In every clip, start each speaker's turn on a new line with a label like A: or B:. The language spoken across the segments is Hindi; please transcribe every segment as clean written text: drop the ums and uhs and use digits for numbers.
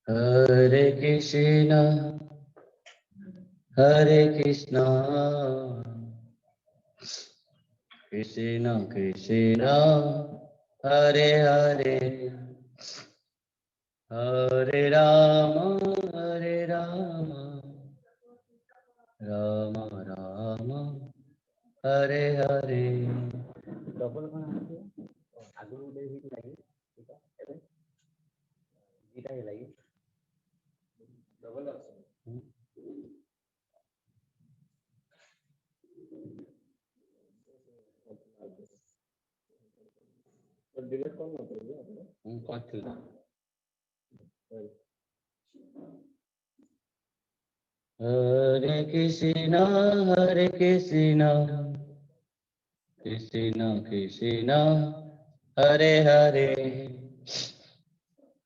A: Hare Krishna, Hare Krishna, Krishna Krishna, Hare Hare, Hare Rama, Hare Rama, Rama Rama, Hare Hare. Double कौन आती है? आगुल उड़े ही लगी, ठीक है? जीता ही लगी. Double option. तो डिलीट कौन होता है आपने? कौन था? Hare Krishna, Hare Krishna, Krishna Krishna, Hare Hare,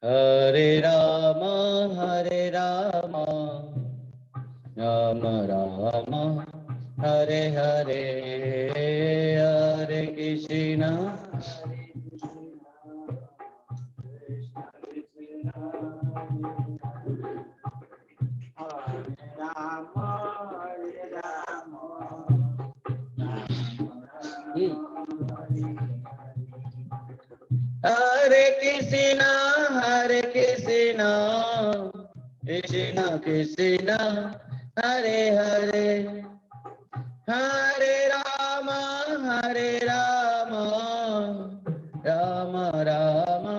A: Hare Rama, Hare Rama, Rama Rama, Hare Hare, Hare Krishna, Hare Krishna, Hare Krishna, Krishna Krishna, Hare Hare, Hare Rama, Hare Rama, Rama Rama,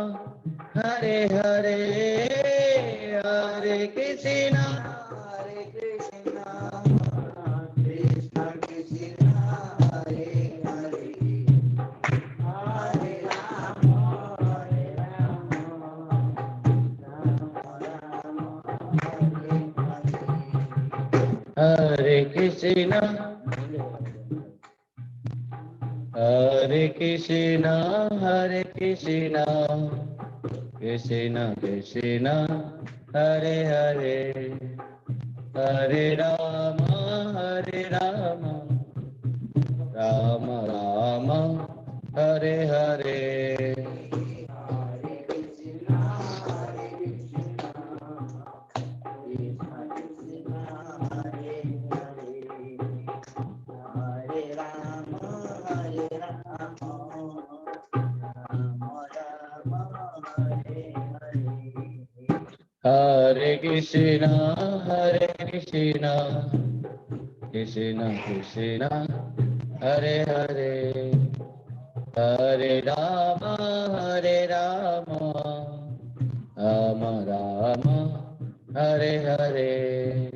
A: Hare Hare, Hare Krishna, Hare Krishna, Krishna Krishna, Hare Hare, Hare Rama, Hare Rama, Hare Krishna, Hare Krishna, Hare Krishna, Krishna Krishna, Hare Hare, Hare Rama, Hare Rama, Rama Rama, Hare Hare. Hare Krishna, Hare Krishna, Krishna Krishna, Hare Hare, Hare Rama, Hare Rama, Rama Rama, Hare Hare.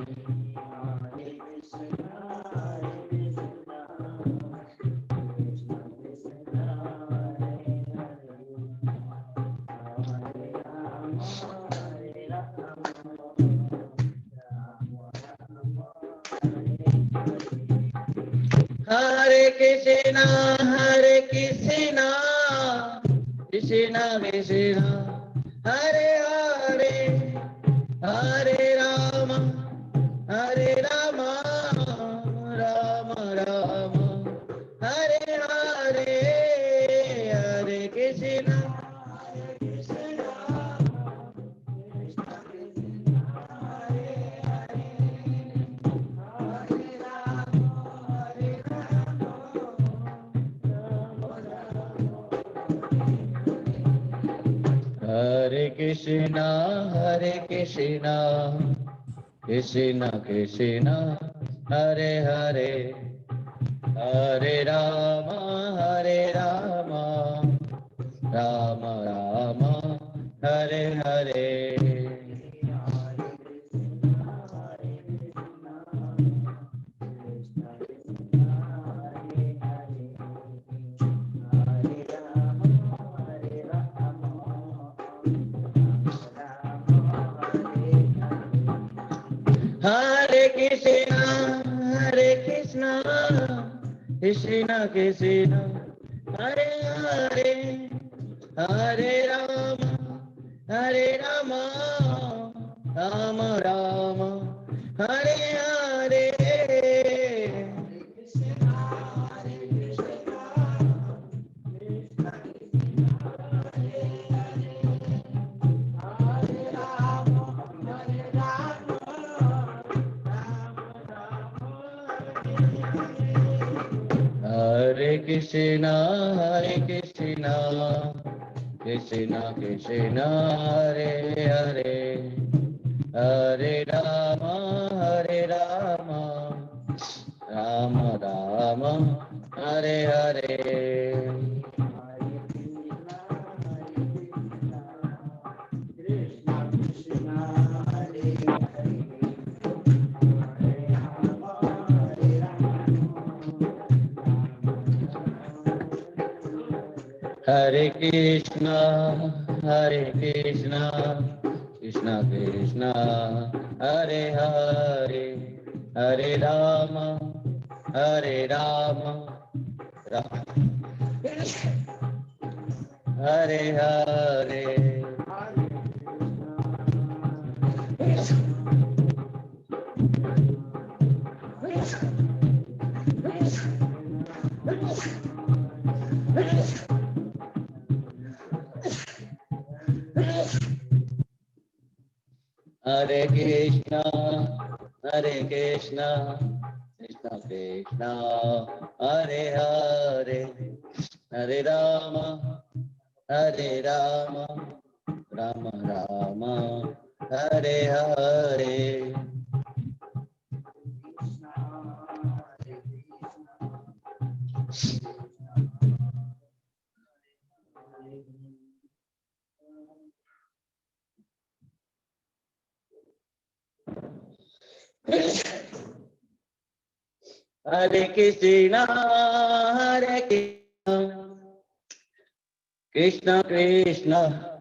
A: Hare Krishna, Hare Krishna, Krishna Krishna, Hare Hare, Hare Rama, Hare Rama, Rama Rama, Hare Hare, Hare Krishna. Hare Krishna, Hare Krishna, Krishna Krishna, Hare Hare, Hare Rama, Hare Rama, Rama Rama, Hare Hare. Hare Krishna, Hare Krishna, Krishna Krishna, Hare Hare, Hare Rama, Hare Rama, Rama Rama, Hare Hare. Hare Krishna, Hare Krishna, Krishna Krishna, Hare Hare, Hare Rama, Hare Rama, Rama Rama, Hare Hare. Hare Krishna, Hare Krishna, Krishna Krishna, Hare Hare, Hare Rama, Hare Rama, Hare Hare. Hare Krishna, Hare Krishna, Krishna Krishna, Hare Hare, Hare Rama, Hare Rama, Rama Rama, Hare Hare. Hare Krishna, Hare Krishna, Krishna Krishna,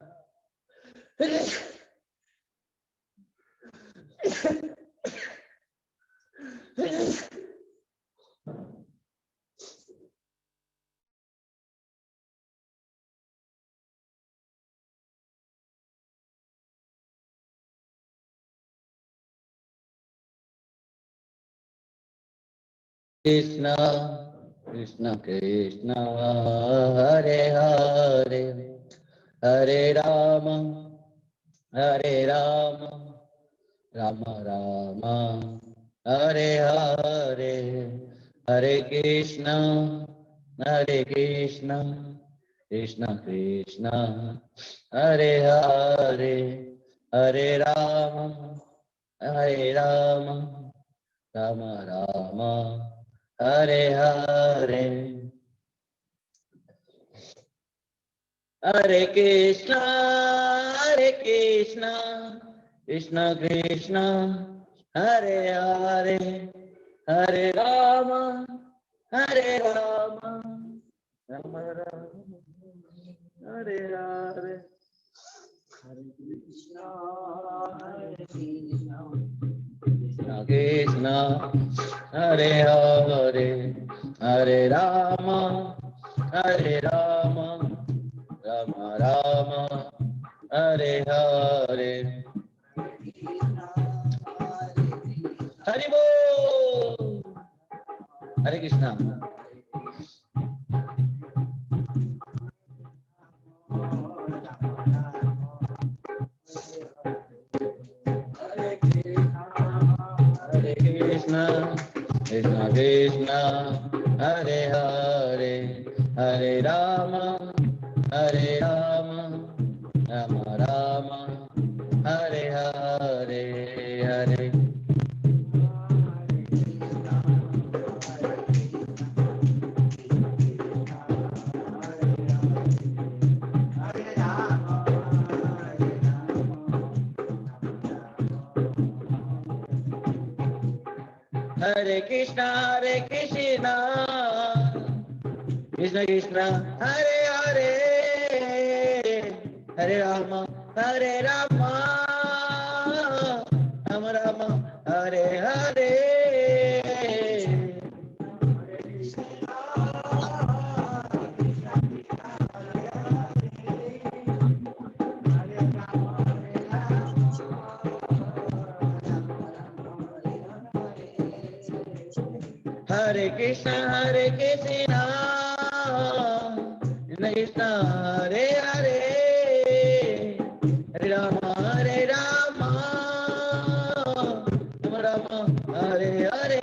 A: Krishna, Krishna Krishna, Hare Hare, Hare Rama, Hare Rama, Rama Rama, Hare Hare, Hare Krishna, Hare Krishna, Krishna Krishna, Hare Hare, Hare Rama, Hare Rama, Rama Rama, Hare Hare. Hare Krishna, Krishna Krishna, Hare Hare, Hare Rama, Hare Rama, Rama Rama, Hare Hare. Hare Krishna, Krishna Krishna, Hare Hare, Hare Rama, Hare Rama, Rama Rama, Hare Hare. Hari Bol. Hare Krishna. Hare Krishna, Krishna Krishna, Hare Hare, Hare Rama, Hare Rama, Rama Rama, Hare Hare, Hare. Hare Krishna, Krishna Krishna, Hare Hare, Hare Rama, Hare Rama, Rama Rama, Hare Hare. Hare Krishna, Krishna Krishna, Hare Hare, Hare Rama, Rama Rama, Hare Hare.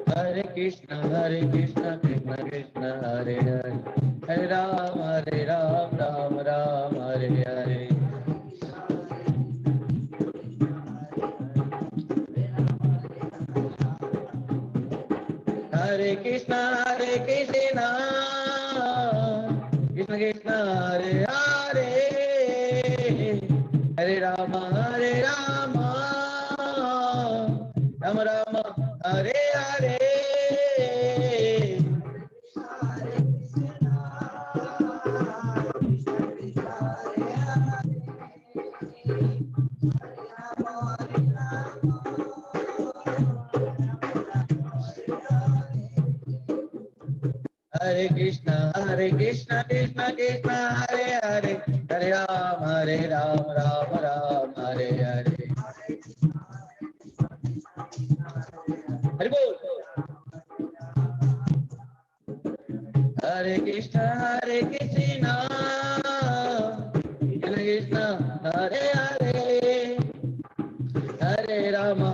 A: Hare Krishna, Krishna Krishna, Hare Hare, Hare Ram, Ram Ram, Hare Hare. Hare Krishna, Krishna Krishna, Hare Hare, Hare Rama, Rama Rama, Hare Hare. Hare Krishna, Krishna Krishna, Hare Hare, Hare Ram, Ram Ram, Hare Hare. Hare Bol. Hare Krishna, Krishna Krishna, Hare Hare, Hare Rama,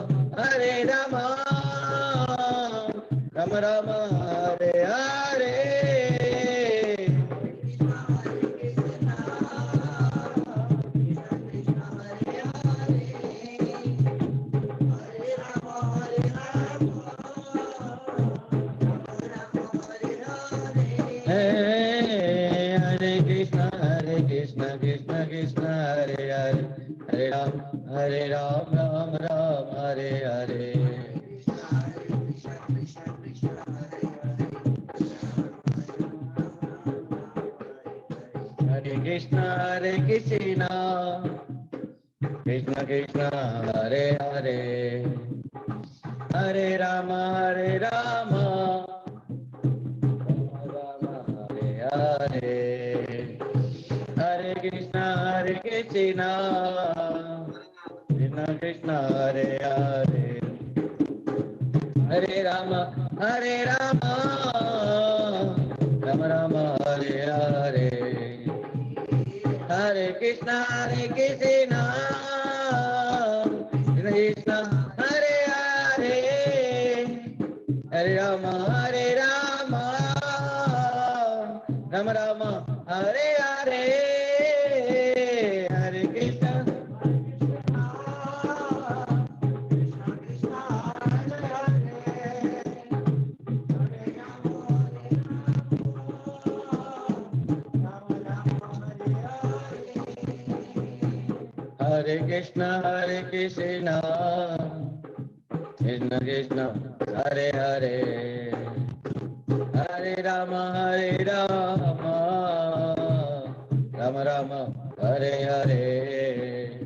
A: Rama Rama, Hare Hare. Hare Krishna, Krishna Krishna, Hare Hare, Hare Ram, Ram Ram, Hare Hare. Hare Krishna, Krishna Krishna, Hare Hare, Hare Rama, Hare, Hare Krishna, Krishna Krishna, Hare Hare, Hare Rama, Rama Rama, Hare Hare, Hare Krishna Krishna Krishna Hare Hare Hare Rama Rama Rama Hare Hare Hare Krishna Hare Krishna Krishna Krishna Hare Hare Hare Rama Rama Rama Hare Hare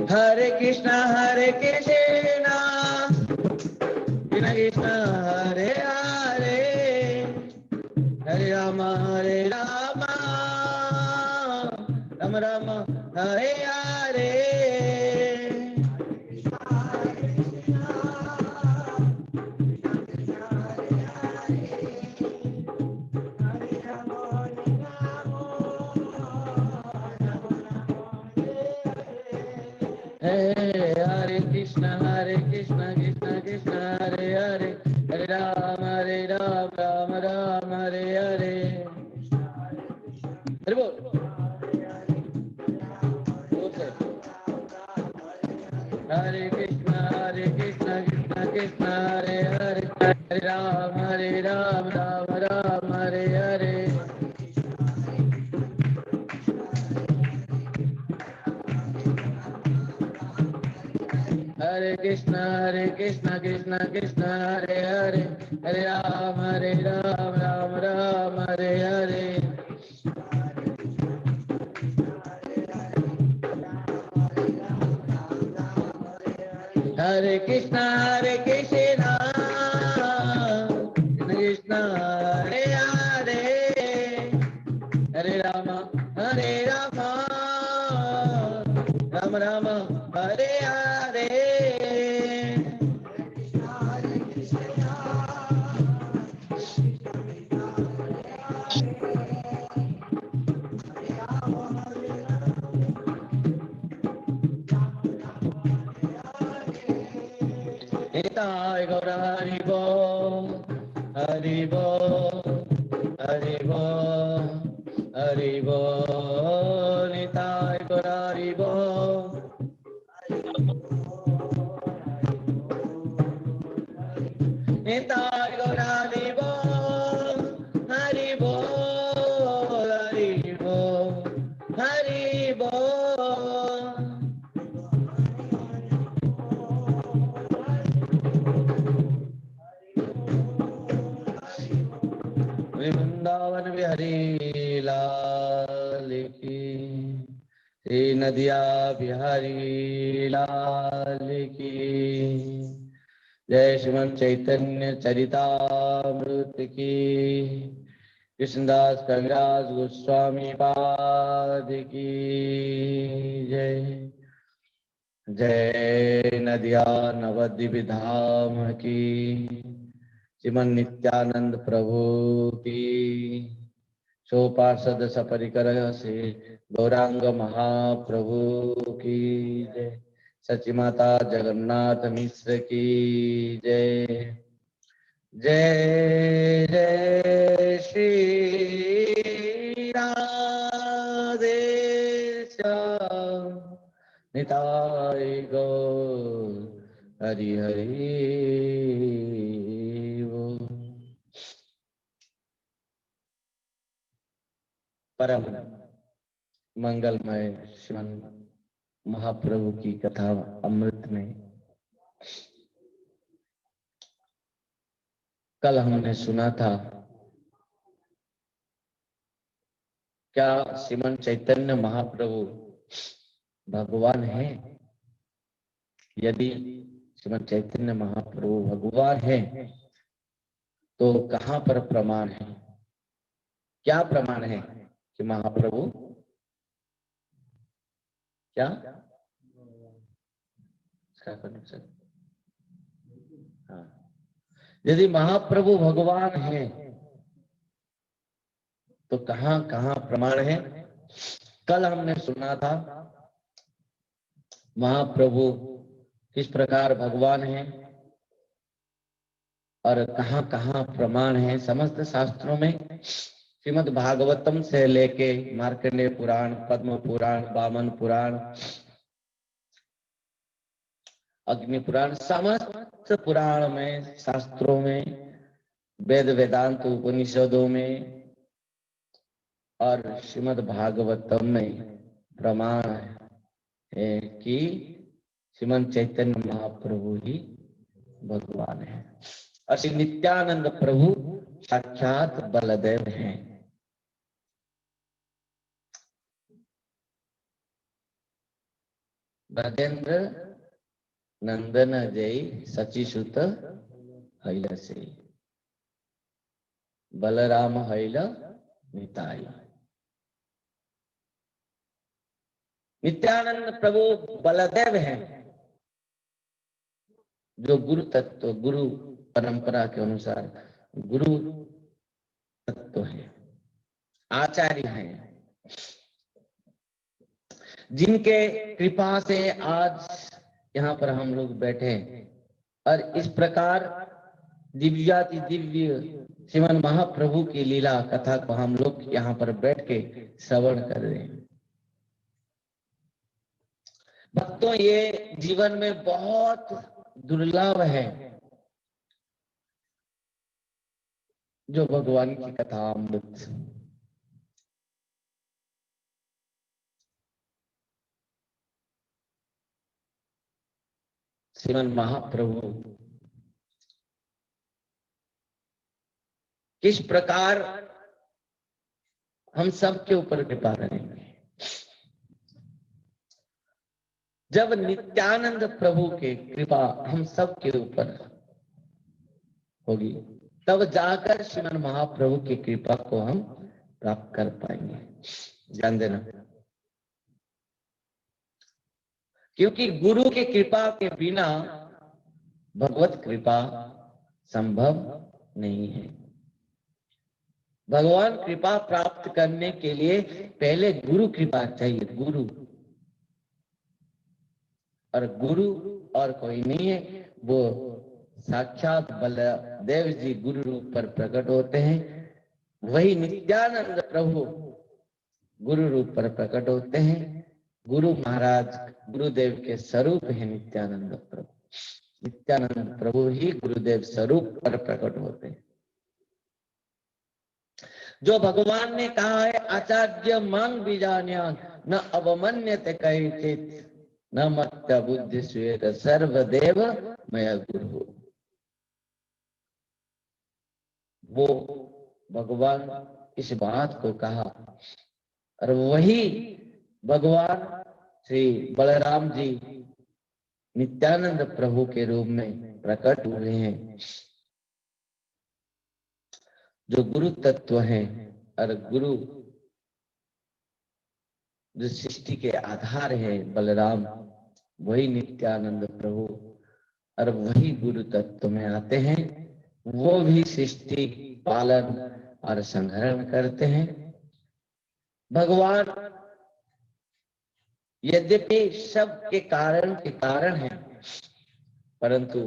A: Hare Krishna Krishna Krishna Hare Hare Hare Rama Rama Rama Hare Hare Hare Krishna Krishna Krishna Hare Hare Hare Rama Rama Rama Hare Hare Hare Bol Hare Krishna Krishna Krishna Hare Hare Hare Rama Rama Rama Hare Hare Hare Krishna Krishna Krishna Hare Hare Hare Rama Rama Rama Hare Hare Hare Krishna Krishna Krishna Hare Hare Hare Rama Rama Rama Hare Hare Nitai Gaura Hari Bol Hari Bol Hari Bol Hari Bol Nitai Gaura Hari Bol Nitai Gaura Hari Bol Hari Bol Hari Bol Hari Bol Vrindavan Bihari लाल की श्री नदिया बिहारी लाल की जय श्रीमन चैतन्य चरितामृत की कृष्णदास कविराज गोस्वामी पाद की जय जय नदिया नवद्वीप धाम की श्रीमन नित्यानंद प्रभु की सो पार्षद सपरिकर से गौरांग महाप्रभु की जय सची माता जगन्नाथ मिश्र की जय जय जय श्री राधे श्याम निताई गौर हरि हरि परम मंगलमय श्रीमन महाप्रभु की कथा अमृत में कल हमने सुना था क्या श्रीमन चैतन्य महाप्रभु भगवान है? यदि श्रीमन चैतन्य महाप्रभु भगवान है तो कहाँ पर प्रमाण है? क्या प्रमाण है कि महाप्रभु क्या कनेक्शन? हाँ, यदि महाप्रभु भगवान हैं तो कहाँ कहाँ प्रमाण है? कल हमने सुना था महाप्रभु किस प्रकार भगवान हैं और कहाँ कहाँ प्रमाण है। समस्त शास्त्रों में श्रीमद् भागवतम से लेके मार्कंडेय पुराण, पद्म पुराण, वामन पुराण, अग्नि पुराण, समस्त पुराण में, शास्त्रों में, वेद वेदांत उपनिषदों में और श्रीमद् भागवतम में प्रमाण है कि श्रीमद् चैतन्य महाप्रभु ही भगवान है और श्री नित्यानंद प्रभु साक्षात बलदेव हैं। ब्रजेंद्र नंदन जय सचिसुत हैल से बलराम हैल निताई। नित्यानंद प्रभु बलदेव हैं जो गुरु तत्व, गुरु परंपरा के अनुसार गुरु तत्व है, आचार्य हैं, जिनके कृपा से आज यहाँ पर हम लोग बैठे और इस प्रकार दिव्याति दिव्य श्रीमन महाप्रभु की लीला कथा को हम लोग यहाँ पर बैठ के श्रवण कर रहे हैं। भक्तों, ये जीवन में बहुत दुर्लभ है जो भगवान की कथा अमृत। श्रीमन महाप्रभु किस प्रकार हम सब के ऊपर कृपा करेंगे। जब नित्यानंद प्रभु के कृपा हम सब के ऊपर होगी तब जाकर श्रीमन महाप्रभु की कृपा को हम प्राप्त कर पाएंगे। ध्यान देना, क्योंकि गुरु की कृपा के बिना भगवत कृपा संभव नहीं है। भगवान कृपा प्राप्त करने के लिए पहले गुरु कृपा चाहिए। गुरु और गुरु और कोई नहीं है, वो साक्षात बलदेव जी गुरु रूप पर प्रकट होते हैं। वही नित्यानंद प्रभु गुरु रूप पर प्रकट होते हैं। गुरु महाराज गुरुदेव के स्वरूप है नित्यानंद प्रभु। नित्यानंद प्रभु ही गुरुदेव स्वरूप पर प्रकट होते हैं। जो भगवान ने कहा है आचार्य मांग बीजान्यान न अवमन्यते कैचित् न मत्त बुद्धि स्वेत सर्वदेव मय गुरु। वो भगवान इस बात को कहा और वही भगवान श्री बलराम जी नित्यानंद प्रभु के रूप में प्रकट हुए हैं, जो गुरु तत्व है और गुरु जो सृष्टि के आधार है बलराम, वही नित्यानंद प्रभु और वही गुरु तत्व में आते हैं। वो भी सृष्टि पालन और संहरण करते हैं। भगवान यद्यपि सब के कारण है, परंतु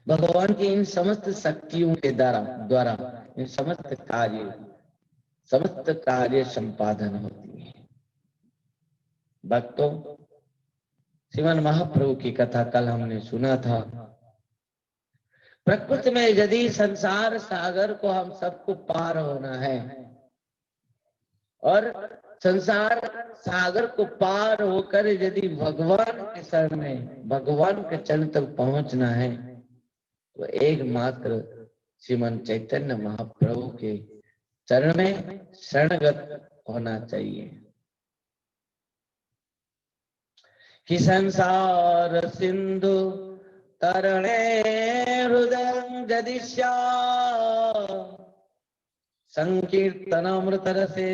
A: भगवान की इन समस्त शक्तियों के द्वारा इन समस्त कार्य संपादन होती है। भक्तों, श्रीमन महाप्रभु की कथा कल हमने सुना था। प्रकृति में यदि संसार सागर को हम सबको पार होना है और संसार सागर को पार होकर यदि भगवान के शरण में, भगवान के चरण तक पहुंचना है तो एकमात्र श्रीमन चैतन्य महाप्रभु के चरण में शरणगत होना चाहिए। कि संसार सिंधु तरणे हृदय यदि संकीर्तनामृत रसे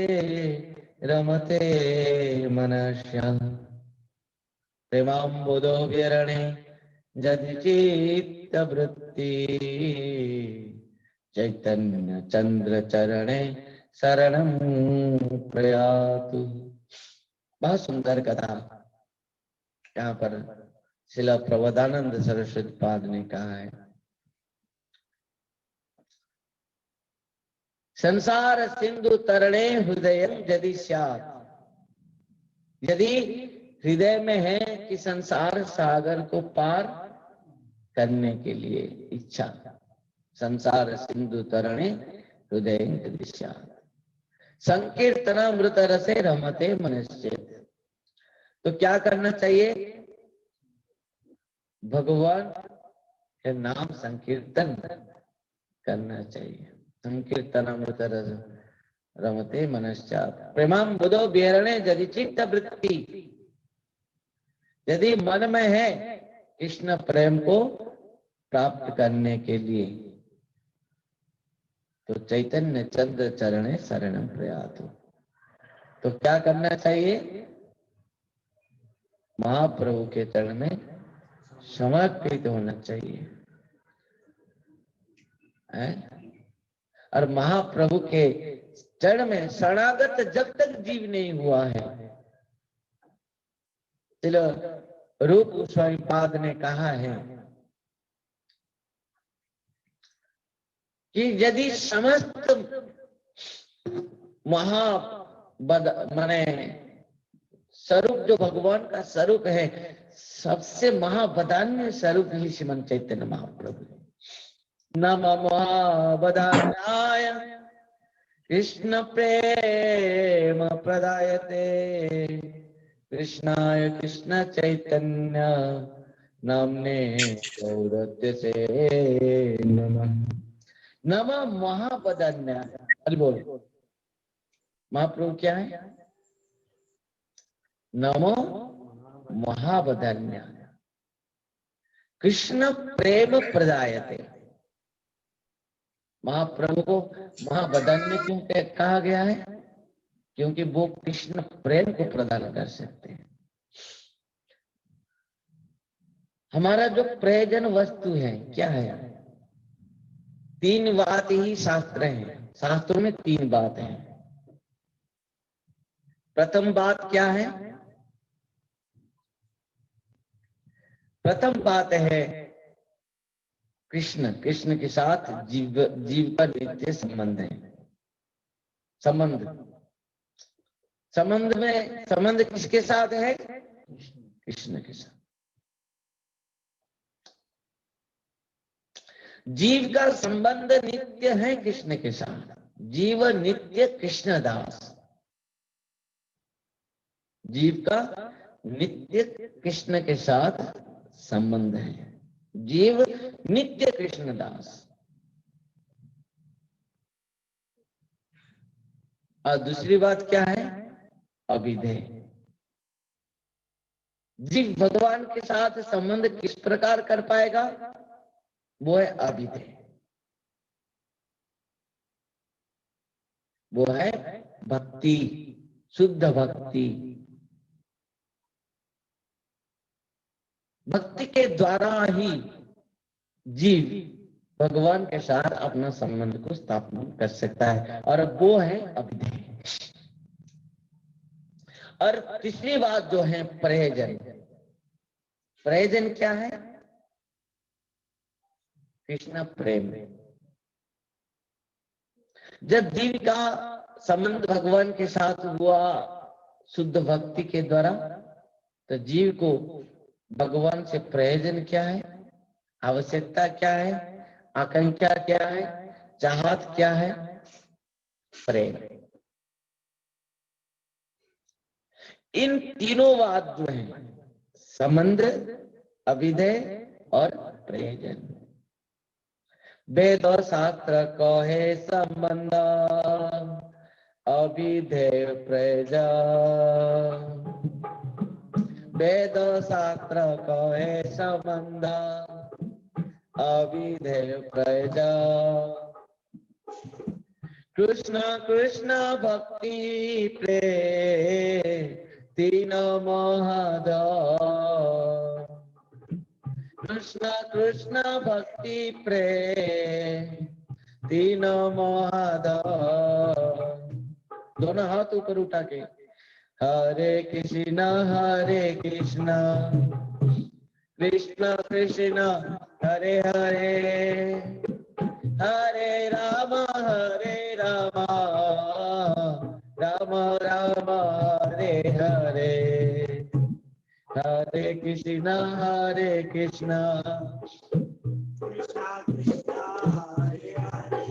A: रमते मनस्या प्रेमाम्बुदो विरणे जदिचित्तवृत्ति चैतन्य चंद्र चरणे शरणं प्रयातु। बहुत सुंदर कथा यहाँ पर श्रील प्रबोधानंद सरस्वती पाद ने कहा है। संसार सिंधु तरणे हृदय यदि स्यात्, यदि हृदय में है कि संसार सागर को पार करने के लिए इच्छा, संसार सिंधु तरणे हृदय यदि स्यात् संकीर्तन मृत रसे रमते मनुष्य। तो क्या करना चाहिए? भगवान के नाम संकीर्तन करना चाहिए। संकीर्तन मृत रस रमते मनश्चात् प्रेमाम बुधो बेरणे यदि चित्त वृत्ति, यदि मन में है कृष्ण प्रेम को प्राप्त करने के लिए तो चैतन्य चंद्र चरणे शरणं प्रयातु। तो क्या करना चाहिए? महाप्रभु के चरण में समर्पित होना चाहिए है? और महाप्रभु के चरण में शरणागत जब तक जीव नहीं हुआ है, चलो रूप गोस्वामी पाद ने कहा है कि यदि समस्त माने स्वरूप जो भगवान का स्वरूप है, सबसे महावदान्य स्वरूप ही श्रीमन चैतन्य महाप्रभु। नमो महावदान्याय कृष्ण प्रेम प्रदायते कृष्णाय कृष्ण चैतन्य नामने गौरत्य से नमः। नमः महावदान्याय। अरे बोल महाप्रभु क्या है? नमो महावदान्याय कृष्ण प्रेम प्रदायते। महाप्रभु को महावदान्य क्यों कहा गया है? क्योंकि वो कृष्ण प्रेम को प्रदान कर सकते हैं। हमारा जो प्रयोजन वस्तु है क्या है? तीन बात ही शास्त्र है। शास्त्रों में तीन बात है। प्रथम बात क्या है? प्रथम बात है कृष्ण, कृष्ण के साथ जीव का नित्य संबंध है। संबंध किसके साथ है? कृष्ण के साथ। जीव का संबंध नित्य है कृष्ण के साथ। जीव नित्य कृष्ण दास। जीव का नित्य कृष्ण के साथ संबंध है। जीव नित्य कृष्ण दास। और दूसरी बात क्या है? अभिधेय। जीव भगवान के साथ संबंध किस प्रकार कर पाएगा? वो है अभिधेय। वो है भक्ति, शुद्ध भक्ति। भक्ति के द्वारा ही जीव भगवान के साथ अपना संबंध को स्थापित कर सकता है, और वो है अभिधेय। और तीसरी बात जो है प्रयोजन। प्रयोजन क्या है? कृष्ण प्रेम। जब जीव का संबंध भगवान के साथ हुआ शुद्ध भक्ति के द्वारा, तो जीव को भगवान से प्रयोजन क्या है, आवश्यकता क्या है, आकांक्षा क्या है, चाहत क्या है? प्रेम। इन तीनों बात जो है, संबंध, अभिधेय और प्रयोजन। वेद और शास्त्र कहे संबंध, अभिधेय प्रयोजन। वेद शास्त्र कहे संबंध, अभिधेय प्रयोजन। कृष्ण कृष्ण भक्ति प्रेम तीनों महादान। कृष्ण कृष्ण भक्ति प्रेम तीनों महादान। दोनों हाथ ऊपर उठा के हरे कृष्ण कृष्ण कृष्ण हरे हरे हरे राम राम राम हरे हरे हरे कृष्ण कृष्ण कृष्ण हरे हरे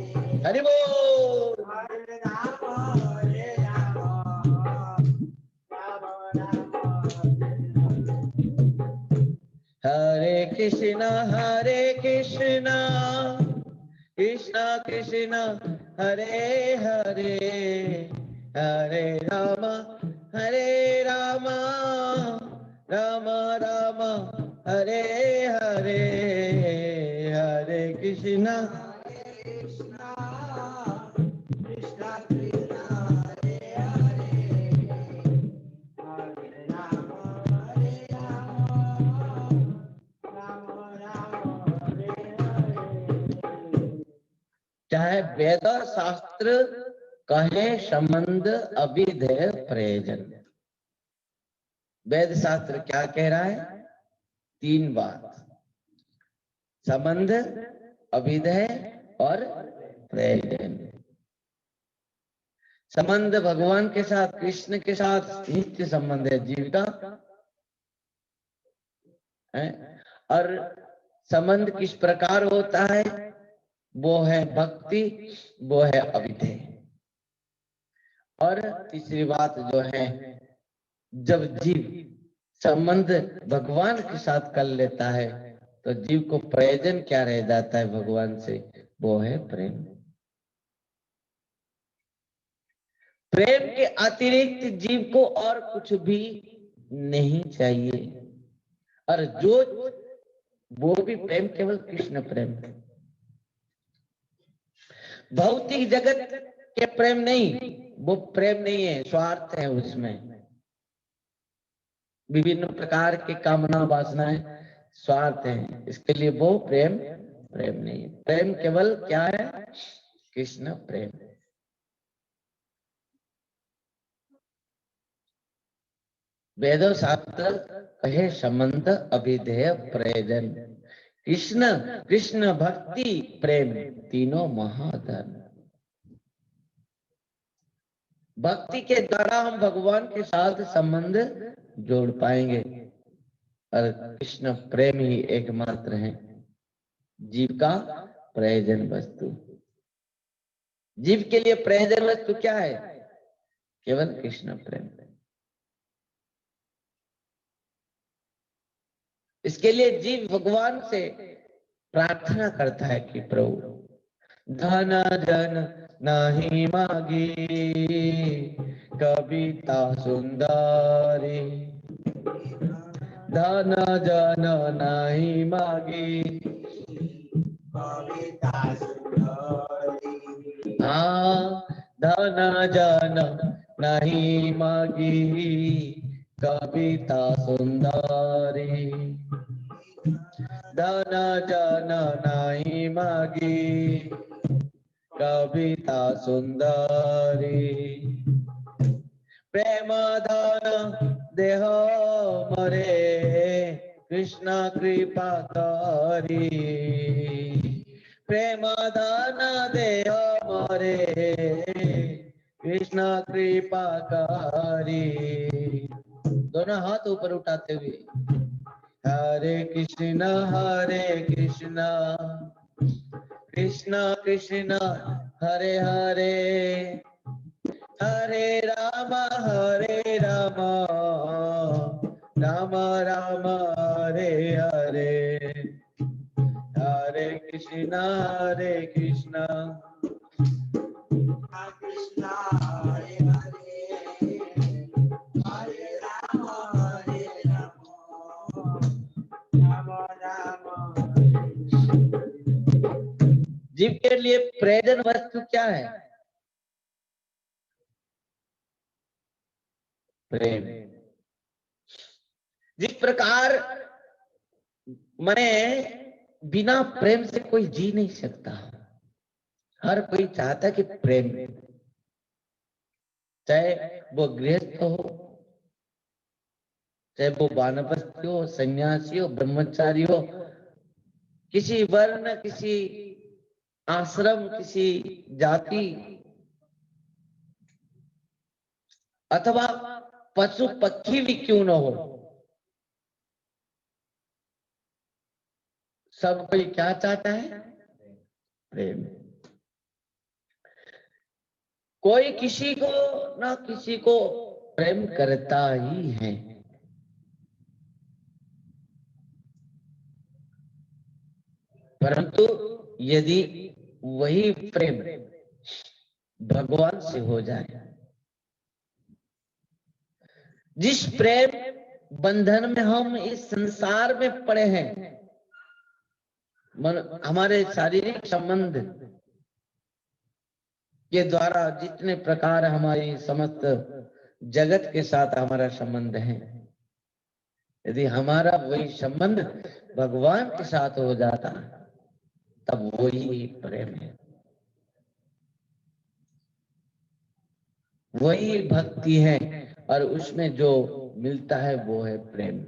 A: हरि बोल हरे राम राम राम हरे कृष्ण कृष्ण कृष्ण हरे हरे हरे राम राम राम हरे हरे हरे कृष्ण कृष्ण कृष्ण हरे हरे हरे राम राम राम हरे हरे। चाहे वेद शास्त्र कहे संबंध अभिधेय प्रयोजन। वेद शास्त्र क्या कह रहा है? 3 बात, संबंध, अभिधेय और प्रयोजन। संबंध भगवान के साथ, कृष्ण के साथ नित्य संबंध है जीव का है। और संबंध किस प्रकार होता है? वो है भक्ति, वो है अभिधेय। और तीसरी बात जो है, जब जीव संबंध भगवान के साथ कर लेता है तो जीव को प्रयोजन क्या रह जाता है भगवान से? वो है प्रेम। प्रेम के अतिरिक्त जीव को और कुछ भी नहीं चाहिए। और जो वो भी प्रेम केवल कृष्ण प्रेम। भौतिक जगत के प्रेम नहीं, वो प्रेम नहीं है, स्वार्थ है उसमें। विभिन्न प्रकार के कामना वासनाएं स्वार्थ है, इसके लिए वो प्रेम नहीं है। प्रेम केवल क्या है? कृष्ण प्रेम। वेदो शास्त्र कहे संबंध अभिधेय प्रयोजन। कृष्ण कृष्ण भक्ति प्रेम तीनों महाधन। भक्ति के द्वारा हम भगवान के साथ संबंध जोड़ पाएंगे। और कृष्ण प्रेम ही एकमात्र है जीव का प्रयोजन वस्तु। जीव के लिए प्रयोजन वस्तु क्या है? केवल कृष्ण प्रेम। इसके लिए जीव भगवान से प्रार्थना करता है कि प्रभु धन जन नहीं मांगी कविता सुंदरी, धन जन नहीं मांगी कविता सुंदरी। हाँ, धन जन नहीं मांगी कविता सुंदरी, धन जन नहीं मांगी कविता सुंदरी। प्रेम धन देह मरे कृष्ण कृपा करी, प्रेम धन देह मरे कृष्ण कृपा करी। दोनों हाथ ऊपर उठाते हुए हरे कृष्ण कृष्ण कृष्ण हरे हरे हरे राम राम राम हरे हरे हरे कृष्ण कृष्ण हरे हरे हरे राम राम राम। जीव के लिए प्रयोजन वस्तु क्या है? प्रेम। जिस प्रकार मैंने बिना प्रेम से कोई जी नहीं सकता। हर कोई चाहता कि प्रेम, चाहे वो गृहस्थ हो, चाहे वो वानप्रस्थ हो, सन्यासी हो, ब्रह्मचारी हो, किसी वर्ण, किसी आश्रम, किसी जाति, अथवा पशु पक्षी भी क्यों न हो, सब कोई क्या चाहता है? प्रेम। कोई किसी को ना किसी को प्रेम करता ही है। परंतु यदि वही प्रेम भगवान से हो जाए, जिस प्रेम बंधन में हम इस संसार में पड़े हैं, हमारे शारीरिक संबंध के द्वारा जितने प्रकार हमारी समस्त जगत के साथ हमारा संबंध है, यदि हमारा वही संबंध भगवान के साथ हो जाता तब वही प्रेम है, वही भक्ति है, और उसमें जो मिलता है वो है प्रेम।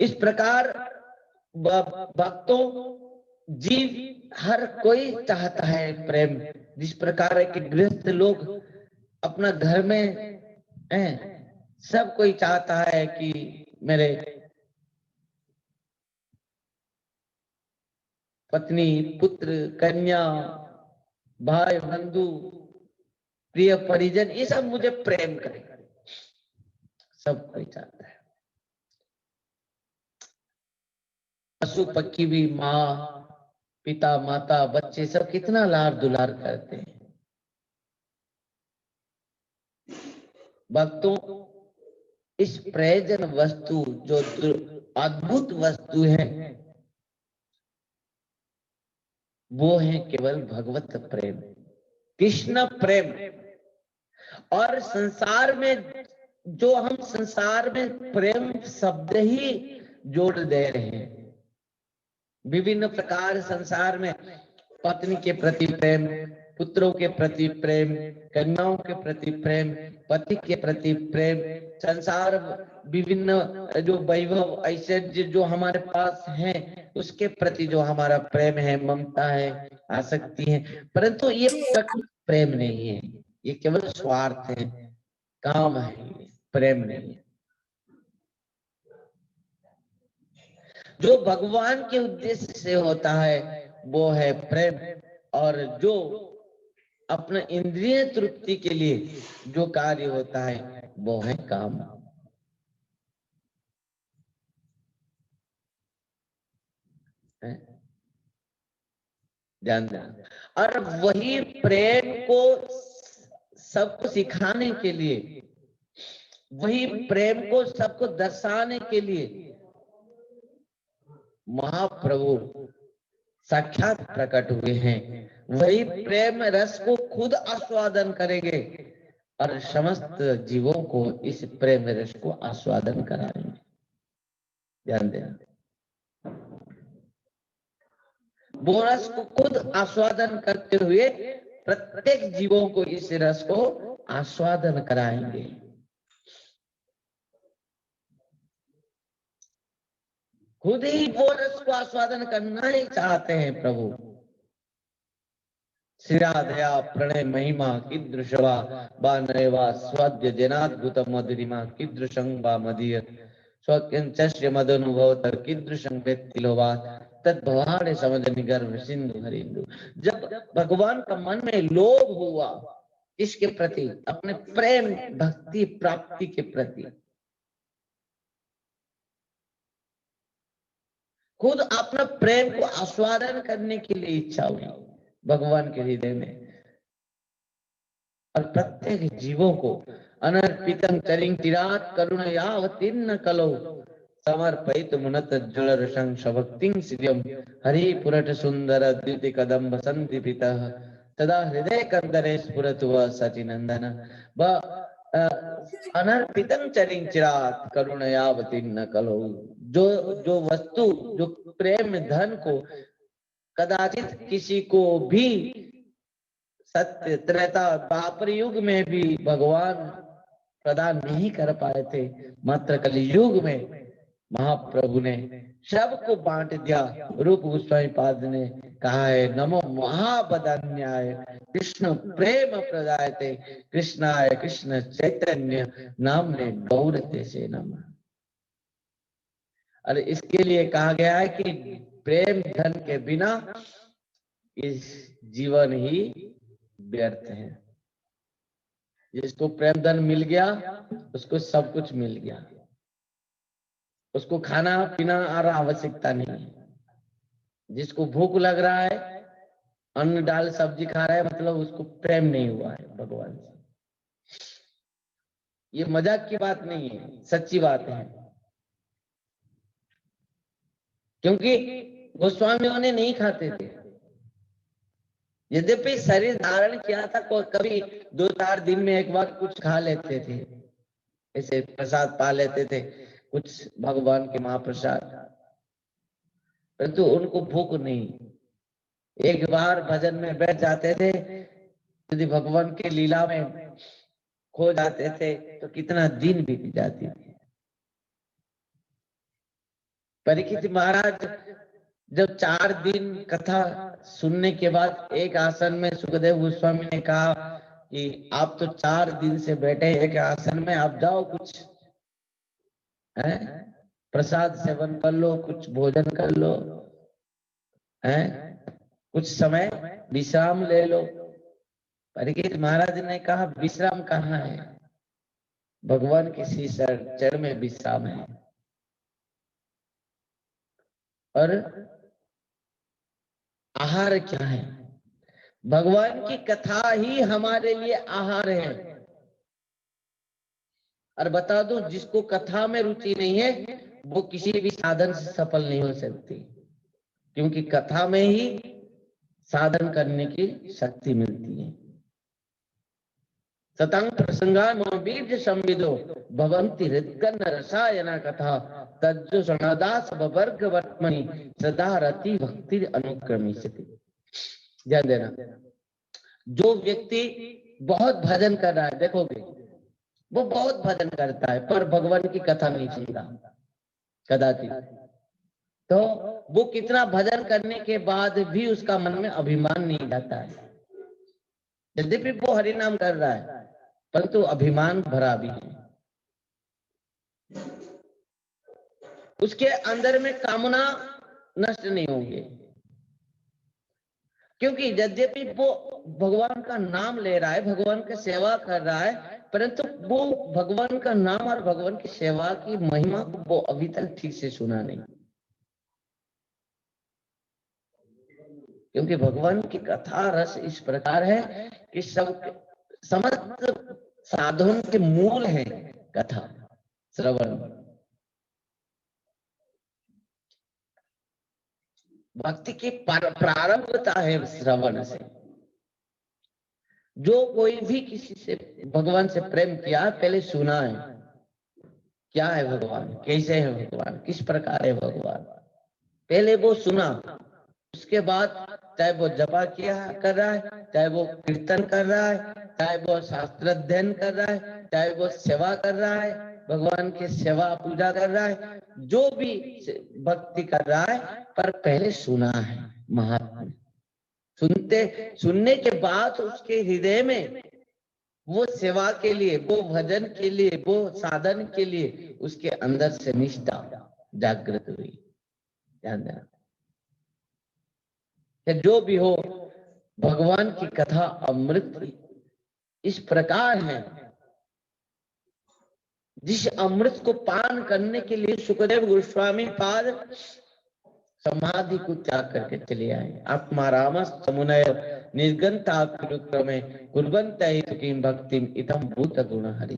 A: इस प्रकार भक्तों, जीव हर कोई चाहता है प्रेम। जिस प्रकार है कि गृहस्थ लोग अपना घर में हैं, सब कोई चाहता है कि मेरे पत्नी, पुत्र, कन्या, भाई, बंधु, प्रिय परिजन, ये सब मुझे प्रेम करे, सब कोई चाहता है। पशु पक्षी भी माँ, पिता, माता, बच्चे सब कितना लाड दुलार करते हैं। भक्तों, इस प्रयोजन वस्तु जो अद्भुत वस्तु है वो है केवल भगवत प्रेम, कृष्ण प्रेम। और संसार में जो हम संसार में प्रेम शब्द ही जोड़ दे रहे हैं, विभिन्न प्रकार संसार में पत्नी के प्रति प्रेम, पुत्रों के प्रति प्रेम, कन्याओं के प्रति प्रेम, पति के प्रति प्रेम, संसार विभिन्न जो वैभव ऐश्वर्य जो हमारे पास है उसके प्रति जो हमारा प्रेम है, ममता है, आसक्ति है, परंतु ये प्रेम नहीं है, ये केवल स्वार्थ है, काम है, प्रेम नहीं है। जो भगवान के उद्देश्य से होता है वो है प्रेम, और जो अपने इंद्रिय तृप्ति के लिए जो कार्य होता है वो है काम। ध्यान देना। और वही प्रेम को सबको सिखाने के लिए, वही प्रेम को सबको दर्शाने के लिए महाप्रभु साक्षात प्रकट हुए हैं। वही प्रेम रस को खुद आस्वादन करेंगे और समस्त जीवों को इस प्रेम रस को आस्वादन कराएंगे। ध्यान देना, वो रस को खुद आस्वादन करते हुए प्रत्येक जीवों को इस रस को आस्वादन कराएंगे। खुद ही वो रस को आस्वादन करना ही चाहते हैं प्रभु। श्रीराधया प्रणय महिमा कीदृशवा नैवा स्वाद्य जनाद्भुत मधुरिमा कीदृशं वा मदीय स्वकिंचस्य मदनुभवत कीदृशं व्यक्तिलोवा तद्भवाने समझ निगर्भ सिंधु हरिंदु। जब भगवान का मन में लोभ हुआ इसके प्रति, अपने प्रेम भक्ति प्राप्ति के प्रति, खुद अपना प्रेम को आस्वादन करने के लिए इच्छा हुई भगवान के हृदय में, और प्रत्येक जीवों को अनर्पितं चरिं चिरात् करुणयावतीर्न कलौ समर्पयित मुनत जलरसं सभक्तिं श्रियं हरि पुरट सुंदर द्युति कदम्ब संदीपितः तदा हृदय कंदरे स्फुरतु वः सचिनंदन। अनर्पितं चरिंचिरात करुणयावती न कलो। जो जो वस्तु, जो प्रेम धन को कदाचित किसी को भी सत्य त्रेता द्वापर युग में भी भगवान प्रदान नहीं कर पाए थे, मात्र कलयुग में महाप्रभु ने सबको बांट दिया। रूप गोस्वामी पाद ने कहा है, नमो महाबदान्याय कृष्ण प्रेम प्रदायते कृष्णाय कृष्ण चैतन्य नामने गौरते से नमः। और इसके लिए कहा गया है कि प्रेम धन के बिना इस जीवन ही व्यर्थ है। जिसको प्रेम धन मिल गया उसको सब कुछ मिल गया, उसको खाना पीना और आवश्यकता नहीं है। जिसको भूख लग रहा है, अन्न दाल सब्जी खा रहा है, मतलब उसको प्रेम नहीं हुआ है भगवान से। ये मजाक की बात नहीं है, सच्ची बात है। क्योंकि गोस्वामियों ने नहीं खाते थे, यद्यपि शरीर धारण किया था, कभी 2-4 दिन में एक बार कुछ खा लेते थे, ऐसे प्रसाद पा लेते थे, कुछ भगवान के महाप्रसाद, परंतु उनको भूख नहीं। एक बार भजन में बैठ जाते थे, यदि भगवान के लीला में खो जाते थे तो कितना दिन बीत जाती थी। परीक्षित महाराज जब 4 दिन कथा सुनने के बाद एक आसन में, सुखदेव गोस्वामी ने कहा कि आप तो 4 दिन से बैठे एक आसन में, आप जाओ कुछ है प्रसाद सेवन कर लो, कुछ भोजन कर लो, है कुछ समय विश्राम ले लो। परीक्षित महाराज ने कहा, विश्राम कहाँ है, भगवान के श्री चरण में विश्राम है। और आहार क्या है, भगवान की कथा ही हमारे लिए आहार है। और बता दूं, जिसको कथा में रुचि नहीं है वो किसी भी साधन से सफल नहीं हो सकती, क्योंकि कथा में ही साधन करने की शक्ति मिलती है। सतंग प्रसंगान बीज संविदो भवंति हृदकन रसायन कथा तज्जो सनादास वर्ग वर्तमनि सदा रति भक्ति अनुक्रमी से। ध्यान देना, जो व्यक्ति बहुत भजन कर रहा है, देखोगे वो बहुत भजन करता है पर भगवान की कथा नहीं सुनता कदाचित, तो वो कितना भजन करने के बाद भी उसका मन में अभिमान नहीं जाता है। यद्यपि वो हरि नाम कर रहा है परंतु अभिमान भरा भी है, उसके अंदर में कामना नष्ट नहीं होंगे। क्योंकि यद्यपि वो भगवान का नाम ले रहा है, भगवान की सेवा कर रहा है, परंतु वो भगवान का नाम और भगवान की सेवा की महिमा को वो अभी तक ठीक से सुना नहीं। क्योंकि भगवान की कथा रस इस प्रकार है कि सब समस्त साधन के मूल है कथा श्रवण। भक्ति की प्रारंभता है श्रवण से। जो कोई भी किसी से भगवान से प्रेम किया, पहले सुना है क्या है भगवान, कैसे है भगवान, किस प्रकार है भगवान, पहले वो सुना। उसके बाद चाहे वो जपा किया कर रहा है, चाहे वो कीर्तन कर रहा है, चाहे वो शास्त्र अध्ययन कर रहा है, चाहे वो सेवा कर रहा है, भगवान की सेवा पूजा कर रहा है, जो भी भक्ति कर रहा है, पर पहले सुना है महात्मा। सुनने के बाद उसके हृदय में वो सेवा के लिए, वो भजन के लिए, वो साधन के लिए उसके अंदर से निष्ठा जागृत हुई। ध्यान देना, जो भी हो भगवान की कथा अमृत इस प्रकार है, जिस अमृत को पान करने के लिए सुखदेव गोस्वामी पाद समाधि को त्याग करके चले आए। आत्माराम समुनय निर्गंता क्रमे कुर्वन्त किम भक्तिम इदं भूत गुण हरि।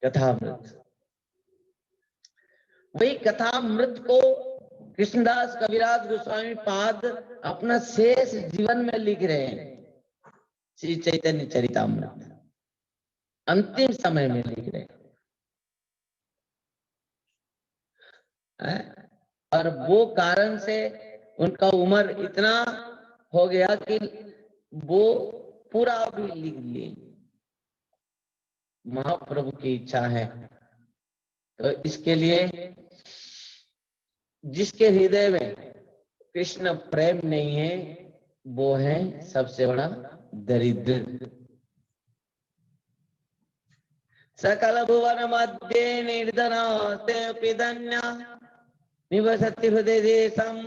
A: कथामृत, वही कथामृत को कृष्णदास कविराज गोस्वामी पाद अपना शेष जीवन में लिख रहे हैं, श्री चैतन्य चरितामृत। अंतिम समय में लिख रहे हैं। और वो कारण से उनका उम्र इतना हो गया कि वो पूरा भी लिख लिए। महाप्रभु की इच्छा है, तो इसके लिए जिसके हृदय में कृष्ण प्रेम नहीं है वो है सबसे बड़ा दरिद्र। सकल भुवन मध्य निर्धनास्तेऽपि धन्या निवसति हृदय देशम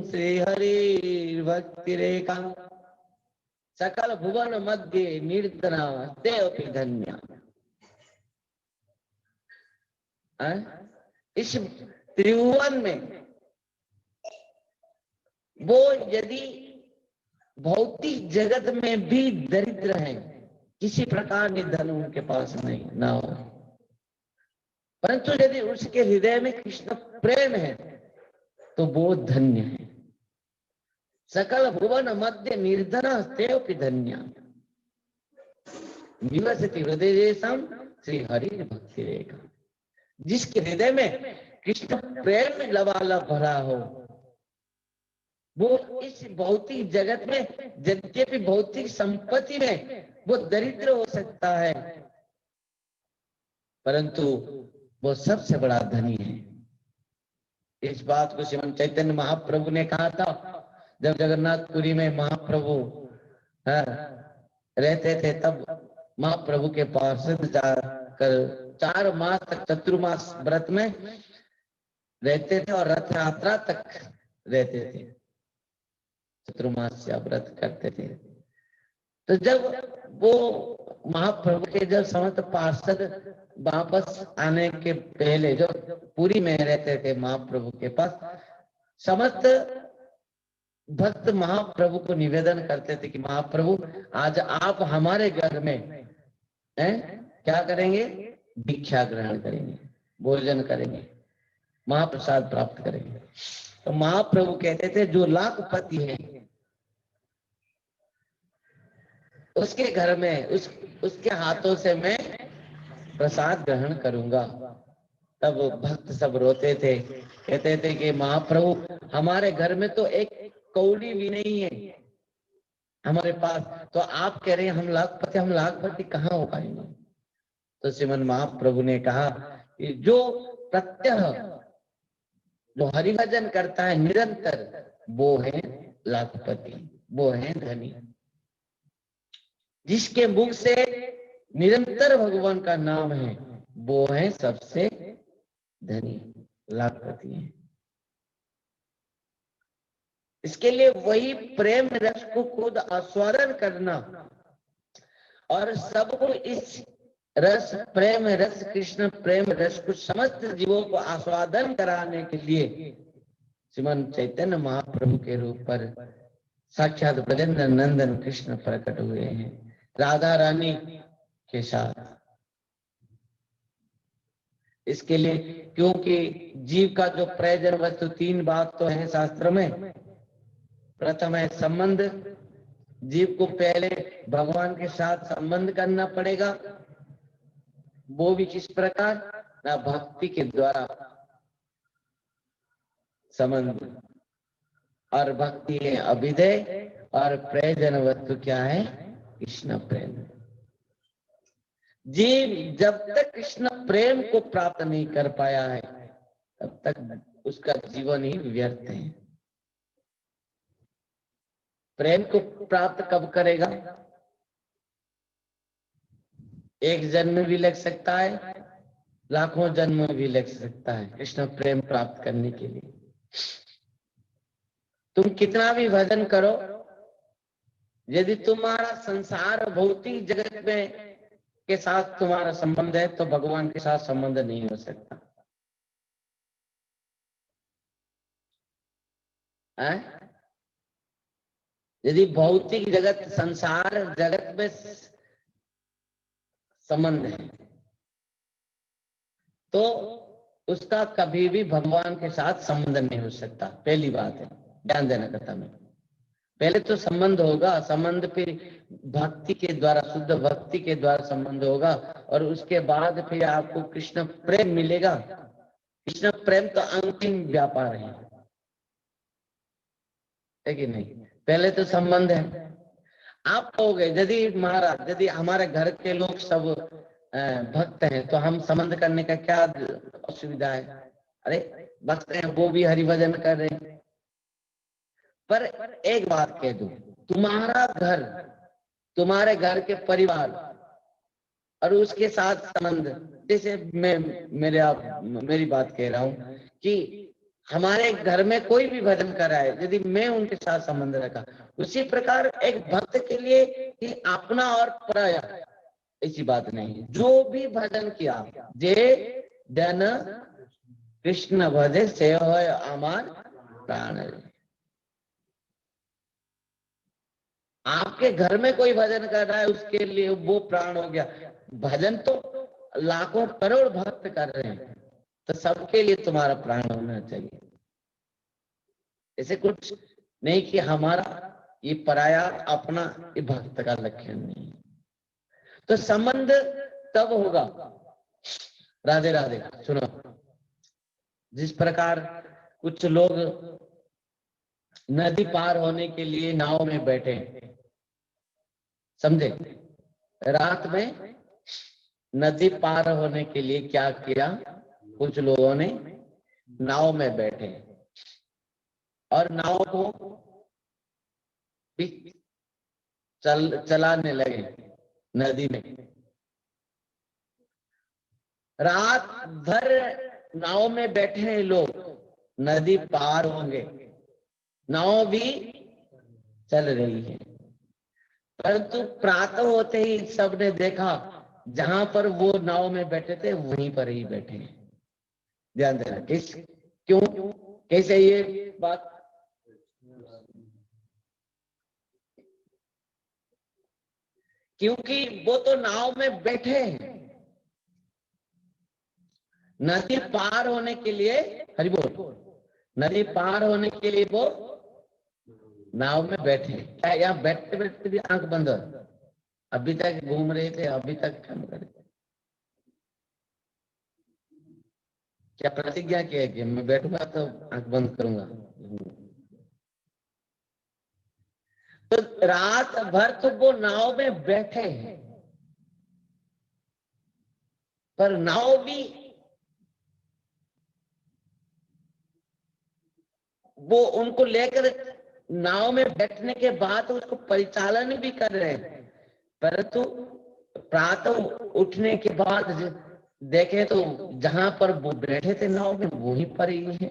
A: श्री हरि भक्ति रेखा। सकल भुवन मध्य निर्धनास्तेऽपि धन्या। इस त्रिभुवन में वो यदि भौतिक जगत में भी दरिद्र हैं, किसी प्रकार के धन उनके पास नहीं ना हो, परंतु यदि उसके हृदय में कृष्ण प्रेम है तो वो धन्य है। सकल भुवन मध्य निर्धन तेऽपि धन्य निवसति हृदय देशम श्री हरि भक्ति रेखा। जिसके हृदय में कृष्ण प्रेम में लबालब भरा हो वो इस भौतिक जगत में यद्यपि भौतिक संपत्ति में वो दरिद्र हो सकता है, परंतु वो सबसे बड़ा धनी है। इस बात को श्रीमन चैतन्य महाप्रभु ने कहा था जब जगन्नाथपुरी में महाप्रभु रहते थे, तब महाप्रभु के पार्षद जाकर 4 मास तक चतुर्मास व्रत में रहते थे और रथ यात्रा तक रहते थे, चतुर्मास व्रत करते थे। तो जब वो महाप्रभु के जब समस्त पार्षद वापस आने के पहले जो पुरी में रहते थे महाप्रभु के पास, समस्त भक्त महाप्रभु को निवेदन करते थे कि महाप्रभु आज आप हमारे घर में क्या करेंगे, भिक्षा ग्रहण करेंगे, भोजन करेंगे, महाप्रसाद प्राप्त करेंगे। तो महाप्रभु कहते थे जो लाखपति है उसके घर में उसके हाथों से मैं प्रसाद ग्रहण करूंगा। तब भक्त सब रोते थे, कहते थे कि महाप्रभु हमारे घर में तो एक कौड़ी भी नहीं है हमारे पास, तो आप कह रहे हैं हम लाखपति कहाँ हो पाएंगे। तो श्रीमन महाप्रभु ने कहा कि जो प्रत्यह जो हरिभजन करता है निरंतर वो है लाखपति, वो है धनी। जिसके मुख से निरंतर भगवान का नाम है वो है सबसे धनी, लाखपति है। इसके लिए वही प्रेम रस को खुद आस्वादन करना और सबको इस रस प्रेम रस कृष्ण प्रेम रस को समस्त जीवों को आस्वादन कराने के लिए श्रीमन चैतन्य महाप्रभु के रूप पर साक्षात ब्रजेंद्र नंदन कृष्ण प्रकट हुए हैं राधा रानी के साथ। इसके लिए क्योंकि जीव का जो प्रयोजन वस्तु 3 बात तो है शास्त्र में। प्रथम है संबंध, जीव को पहले भगवान के साथ संबंध करना पड़ेगा, वो भी किस प्रकार ना भक्ति के द्वारा संबंध, और भक्ति है अभिधेय और प्रयोजन वस्तु क्या है कृष्ण प्रेम। जीव जब तक कृष्ण प्रेम को प्राप्त नहीं कर पाया है तब तक उसका जीवन ही व्यर्थ है। प्रेम को प्राप्त कब करेगा, एक जन्म भी लग सकता है, लाखों जन्म भी लग सकता है कृष्ण प्रेम प्राप्त करने के लिए। तुम कितना भी भजन करो, यदि तुम्हारा संसार भौतिक जगत में के साथ तुम्हारा संबंध है तो भगवान के साथ संबंध नहीं हो सकता है? यदि भौतिक जगत संसार जगत में संबंध है तो उसका कभी भी भगवान के साथ संबंध नहीं हो सकता। पहली बात है, ध्यान देना कथा में। पहले तो संबंध होगा, संबंध फिर भक्ति के द्वारा, शुद्ध भक्ति के द्वारा संबंध होगा, और उसके बाद फिर आपको कृष्ण प्रेम मिलेगा। कृष्ण प्रेम तो अंतिम व्यापार है कि नहीं? पहले तो संबंध है। आप कहोगे यदि महाराज, यदि हमारे घर के लोग सब भक्त हैं तो हम संबंध करने का क्या असुविधा है? अरे भक्त हैं, वो भी हरि भजन कर रहे हैं। पर एक बात कह दूं, तुम्हारा घर, तुम्हारे घर के परिवार और उसके साथ संबंध, जैसे मैं मेरी बात कह रहा हूं कि हमारे घर में कोई भी भजन कर रहा है, यदि मैं उनके साथ संबंध रखा, उसी प्रकार एक भक्त के लिए कि अपना और पराया ऐसी बात नहीं है। जो भी भजन किया, जे जन कृष्ण भजे से होय अमर प्राण। आपके घर में कोई भजन कर रहा है, उसके लिए वो प्राण हो गया। भजन तो लाखों करोड़ भक्त कर रहे हैं, तो सबके लिए तुम्हारा प्राण होना चाहिए। ऐसे कुछ नहीं कि हमारा ये पराया अपना, ये भक्त का लक्षण नहीं। तो संबंध तब होगा। राधे राधे। सुनो, जिस प्रकार कुछ लोग नदी पार होने के लिए नाव में बैठे, समझे? रात में नदी पार होने के लिए क्या किया, कुछ लोगों ने नाव में बैठे और नाव को चलाने लगे नदी में। रात भर नाव में बैठे हैं लोग, नदी पार होंगे, नाव भी चल रही है, परंतु प्रातः होते ही सबने देखा जहां पर वो नाव में बैठे थे वहीं पर ही बैठे हैं। ध्यान देना। क्यों, कैसे ये बात? क्योंकि वो तो नाव में बैठे हैं, नदी पार होने के लिए, हरि बोल, नदी पार होने के लिए वो नाव में बैठे। क्या यहाँ बैठते बैठते भी आंख बंद? अभी तक घूम रहे थे, अभी तक काम कर रहे थे। क्या प्रतिज्ञा की है कि मैं बैठूंगा तो आंख बंद करूंगा? तो रात भर तो वो नाव में बैठे हैं, पर नाव भी वो उनको लेकर नाव में बैठने के बाद उसको परिचालन भी कर रहे हैं, परंतु प्रातः उठने के बाद देखे तो जहां पर वो बैठे थे नाव में वहीं पर ही है।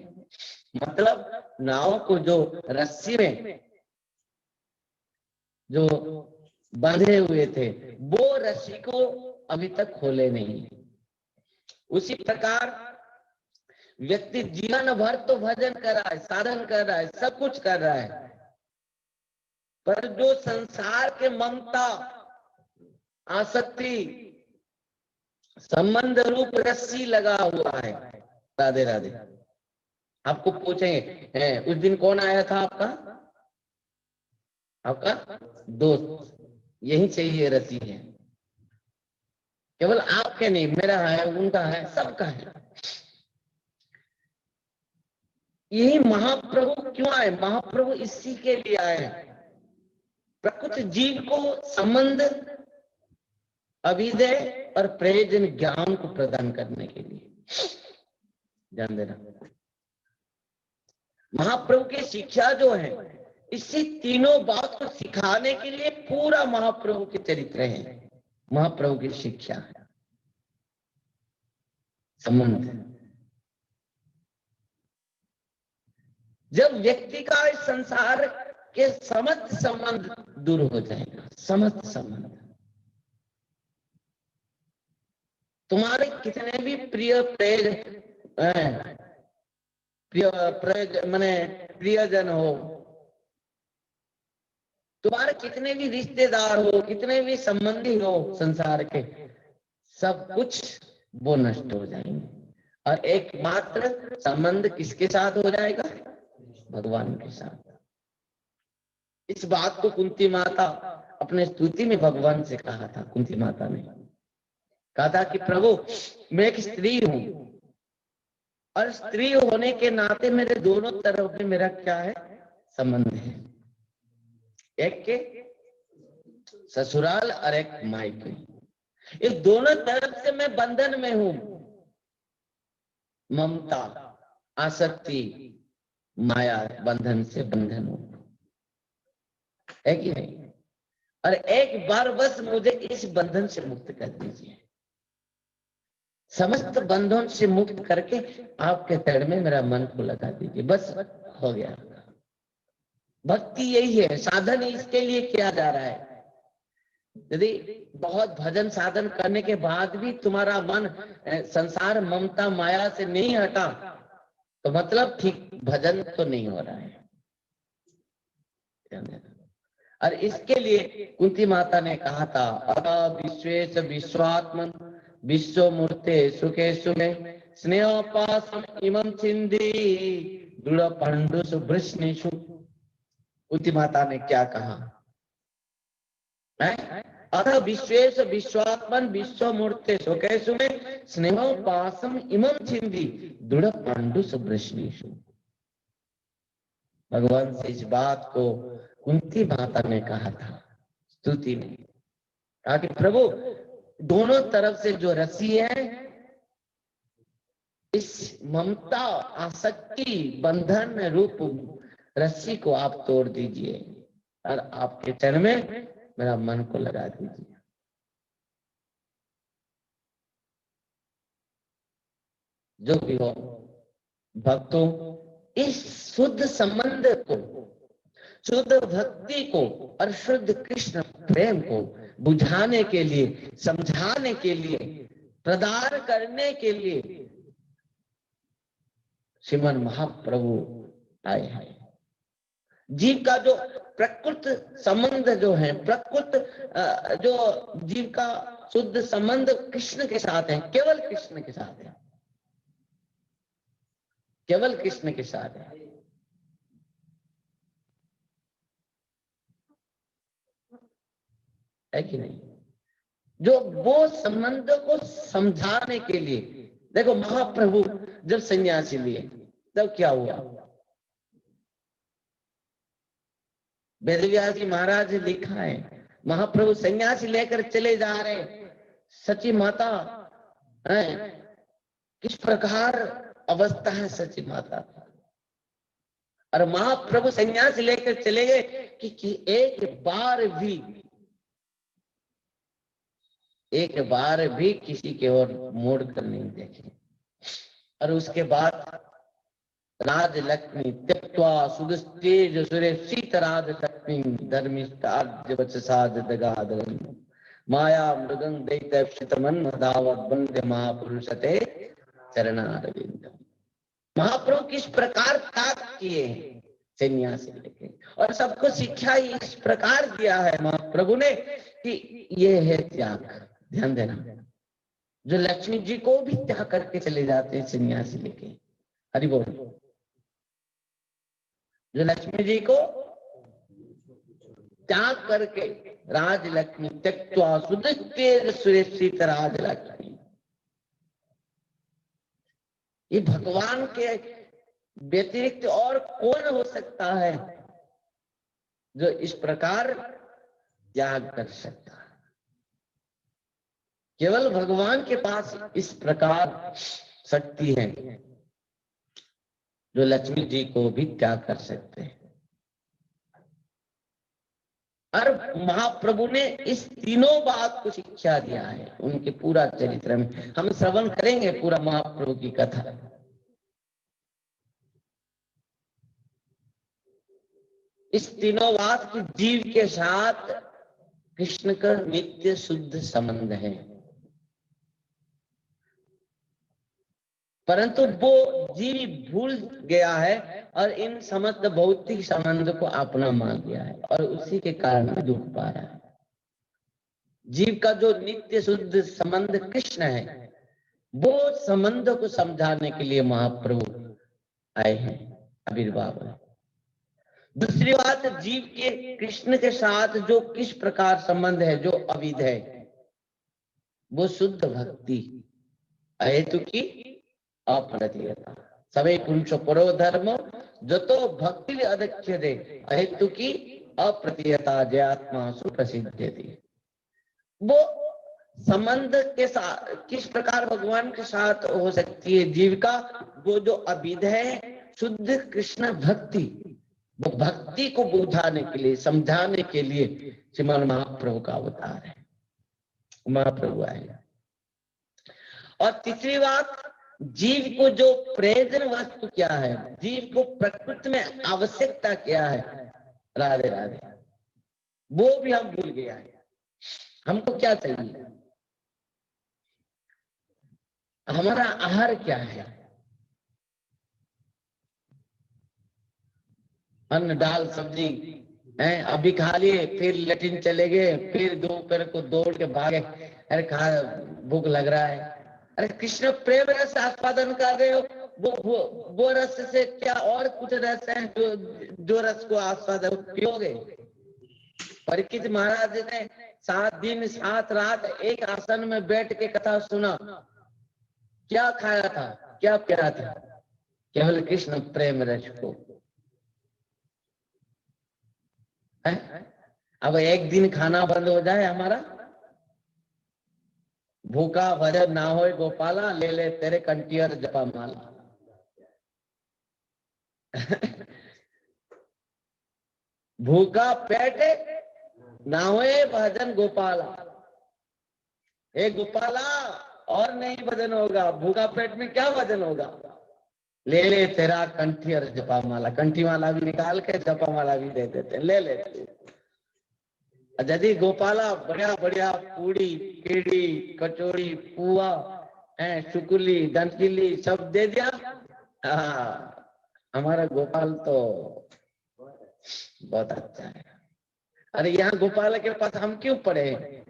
A: मतलब नाव को जो रस्सी में जो बांधे हुए थे, वो रस्सी को अभी तक खोले नहीं। उसी प्रकार व्यक्ति जीवन भर तो भजन कर रहा है, साधन कर रहा है, सब कुछ कर रहा है, पर जो संसार के ममता, आसक्ति, संबंध रूप रस्सी लगा हुआ है। राधे राधे। आपको पूछेंगे उस दिन कौन आया था आपका? आपका दोस्त। यही चाहिए रस्सी है, केवल आपके नहीं, मेरा है, उनका है, सबका है। यही महाप्रभु क्यों आए? महाप्रभु इसी के लिए आए, प्रकृति जीव को संबंध, अभिदय और प्रयोजन ज्ञान को प्रदान करने के लिए। ध्यान देना, महाप्रभु की शिक्षा जो है, इसी तीनों बात को सिखाने के लिए पूरा महाप्रभु के चरित्र है, महाप्रभु की शिक्षा है। संबंध, जब व्यक्ति का इस संसार के समस्त संबंध दूर हो जाएगा, समस्त संबंध, तुम्हारे कितने भी प्रिय माने प्रियजन हो, तुम्हारे कितने भी रिश्तेदार हो, कितने भी संबंधी हो संसार के, सब कुछ वो नष्ट हो जाएंगे, और एकमात्र संबंध किसके साथ हो जाएगा? भगवान के साथ। इस बात को कुंती माता अपने स्तुति में भगवान से कहा था। कुंती माता ने कहा था कि प्रभु मैं एक स्त्री हूं और स्त्री होने के नाते मेरे दोनों तरफ में मेरा क्या है, संबंध है। एक के ससुराल और एक मायके। इस दोनों तरफ से मैं बंधन में हूं। ममता, आसक्ति, माया, बंधन से बंधन हूं, है कि नहीं? और एक बार बस मुझे इस बंधन से मुक्त कर दीजिए। समस्त बंधन से मुक्त करके आपके चरण में मेरा मन को लगा दीजिए, बस हो गया। भक्ति यही है, साधन इसके लिए किया जा रहा है। यदि बहुत भजन साधन करने के बाद भी तुम्हारा मन संसार, ममता, माया से नहीं हटा तो मतलब ठीक भजन तो नहीं हो रहा है। और इसके लिए कुंती माता ने कहा था, अतः विश्वेश विश्वात्मन विश्व मूर्ते सुखे सुमे स्नेहोपासम इमं छिंदी दृढ़ पांडुषु वृष्णिषु। कुंती माता ने क्या कहा है? अतः विश्वेश विश्वात्मन विश्व मूर्ते सुखे सुमे स्नेहोपासम इमं छिंदी दृढ़ पांडुषु वृष्णिषु। भगवान से इस बात को कुंती माता ने कहा था स्तुति में। कहा कि प्रभु दोनों तरफ से जो रस्सी है, इस ममता, आसक्ति, बंधन रूप रस्सी को आप तोड़ दीजिए और आपके चरण में मेरा मन को लगा दीजिए। जो भी हो भक्तों, इस शुद्ध संबंध को, शुद्ध भक्ति को और शुद्ध कृष्ण प्रेम को बुझाने के लिए, समझाने के लिए, प्रदान करने के लिए श्रीमन महाप्रभु आए हैं। जीव का जो प्रकृत संबंध जो है, प्रकृत जो जीव का शुद्ध संबंध कृष्ण के साथ है, केवल कृष्ण के साथ है, केवल कृष्ण के साथ है कि नहीं? जो वो संबंध को समझाने के लिए, देखो महाप्रभु जब सन्यासी लिए तब क्या हुआ? वेदव्यास जी महाराज लिखा है, महाप्रभु सन्यासी लेकर चले जा रहे, सची माता है, किस प्रकार अवस्था है सची माता। और महाप्रभु सन्यासी लेकर चले गए कि एक बार भी किसी के ओर मोड़ कर नहीं देखे। और उसके बाद राजलक्ष्मी त्यक्त्वा सुदस्तेज सुरेक्षित राजलक्ष्मी धर्मिष्ठार्य वचसाद दगादरन् माया मृगं दैत्यक्षितमन् धावत वंदे महापुरुषते चरणारविंद। महाप्रभु किस प्रकार त्याग किए सन्यासी लेके, और सबको शिक्षा इस प्रकार दिया है महाप्रभु ने कि ये है त्याग। ध्यान देना, जो लक्ष्मी जी को भी त्याग करके चले जाते हैं सन्यासी लेके, हरि बोल, जो लक्ष्मी जी को त्याग करके राजलक्ष्मी त्यक्त्वा सुदस्तेज सुरेक्षित राजलक्ष्मी, ये भगवान के व्यतिरिक्त और कौन हो सकता है जो इस प्रकार त्याग कर सकता है? केवल भगवान के पास इस प्रकार शक्ति है जो लक्ष्मी जी को भी त्याग कर सकते हैं। और महाप्रभु ने इस तीनों बात को शिक्षा दिया है उनके पूरा चरित्र में। हम श्रवण करेंगे पूरा महाप्रभु की कथा। इस तीनों बात की जीव के साथ कृष्ण का नित्य शुद्ध संबंध है, परंतु वो जीव भूल गया है और इन समस्त भौतिक संबंध को अपना मान लिया है और उसी के कारण दुख पा रहा है। जीव का जो नित्य शुद्ध संबंध कृष्ण है, वो संबंध को समझाने के लिए महाप्रभु आए हैं, आविर्भाव है। दूसरी बात, जीव के कृष्ण के साथ जो किस प्रकार संबंध है, जो अविध है, वो शुद्ध भक्ति, अहेतु की अप्रतिहता। सवे पुंस परो धर्म जतो भक्ति अदक्ष्यते अहेतु की अप्रतिहता जयात्मा सुप्रसिद्ध्यति। वो संबंध के साथ किस प्रकार भगवान के साथ हो सकती है जीव का, वो जो अविध है, शुद्ध कृष्ण भक्ति, वो भक्ति को बुझाने के लिए, समझाने के लिए श्रीमान महाप्रभु का अवतार है, महाप्रभु आए। और तीसरी बात, जीव को जो प्रयोजन वस्तु क्या है, जीव को प्रकृति में आवश्यकता क्या है, राधे राधे, वो भी हम भूल गया है। हमको क्या चाहिए, हमारा आहार क्या है, अन्न दाल सब्जी है, अभी खा लिए फिर लेटिन चले गए, फिर दोपहर को दौड़ के भागे, अरे खा भूख लग रहा है। अरे कृष्ण प्रेम रस आस्वादन कर रहे हो, वो रस से क्या और कुछ रस है जो रस को आस्वादन पियोगे। परीक्षित महाराज ने 7 दिन 7 रात एक आसन में बैठ के कथा सुना, क्या खाया था, क्या पिया था, केवल कृष्ण प्रेम रस को। अब एक दिन खाना बंद हो जाए हमारा, भूखा भजन ना हो गोपाला, ले ले तेरे कंटियर जपा माला। भूखा पेट ना होए भजन गोपाला, हे गोपाला और नहीं भजन होगा, भूखा पेट में क्या भजन होगा, ले ले तेरा कंठियर जपा माला। कंठी माला भी निकाल के जपा माला भी दे देते, ले ले। यदि गोपाला बढ़िया बढ़िया पूड़ी कीड़ी कचौड़ी पुआ सुकुली दंतिली सब दे दिया, हमारा गोपाल तो बहुत अच्छा है। अरे यहाँ गोपाल के पास हम क्यों पड़े,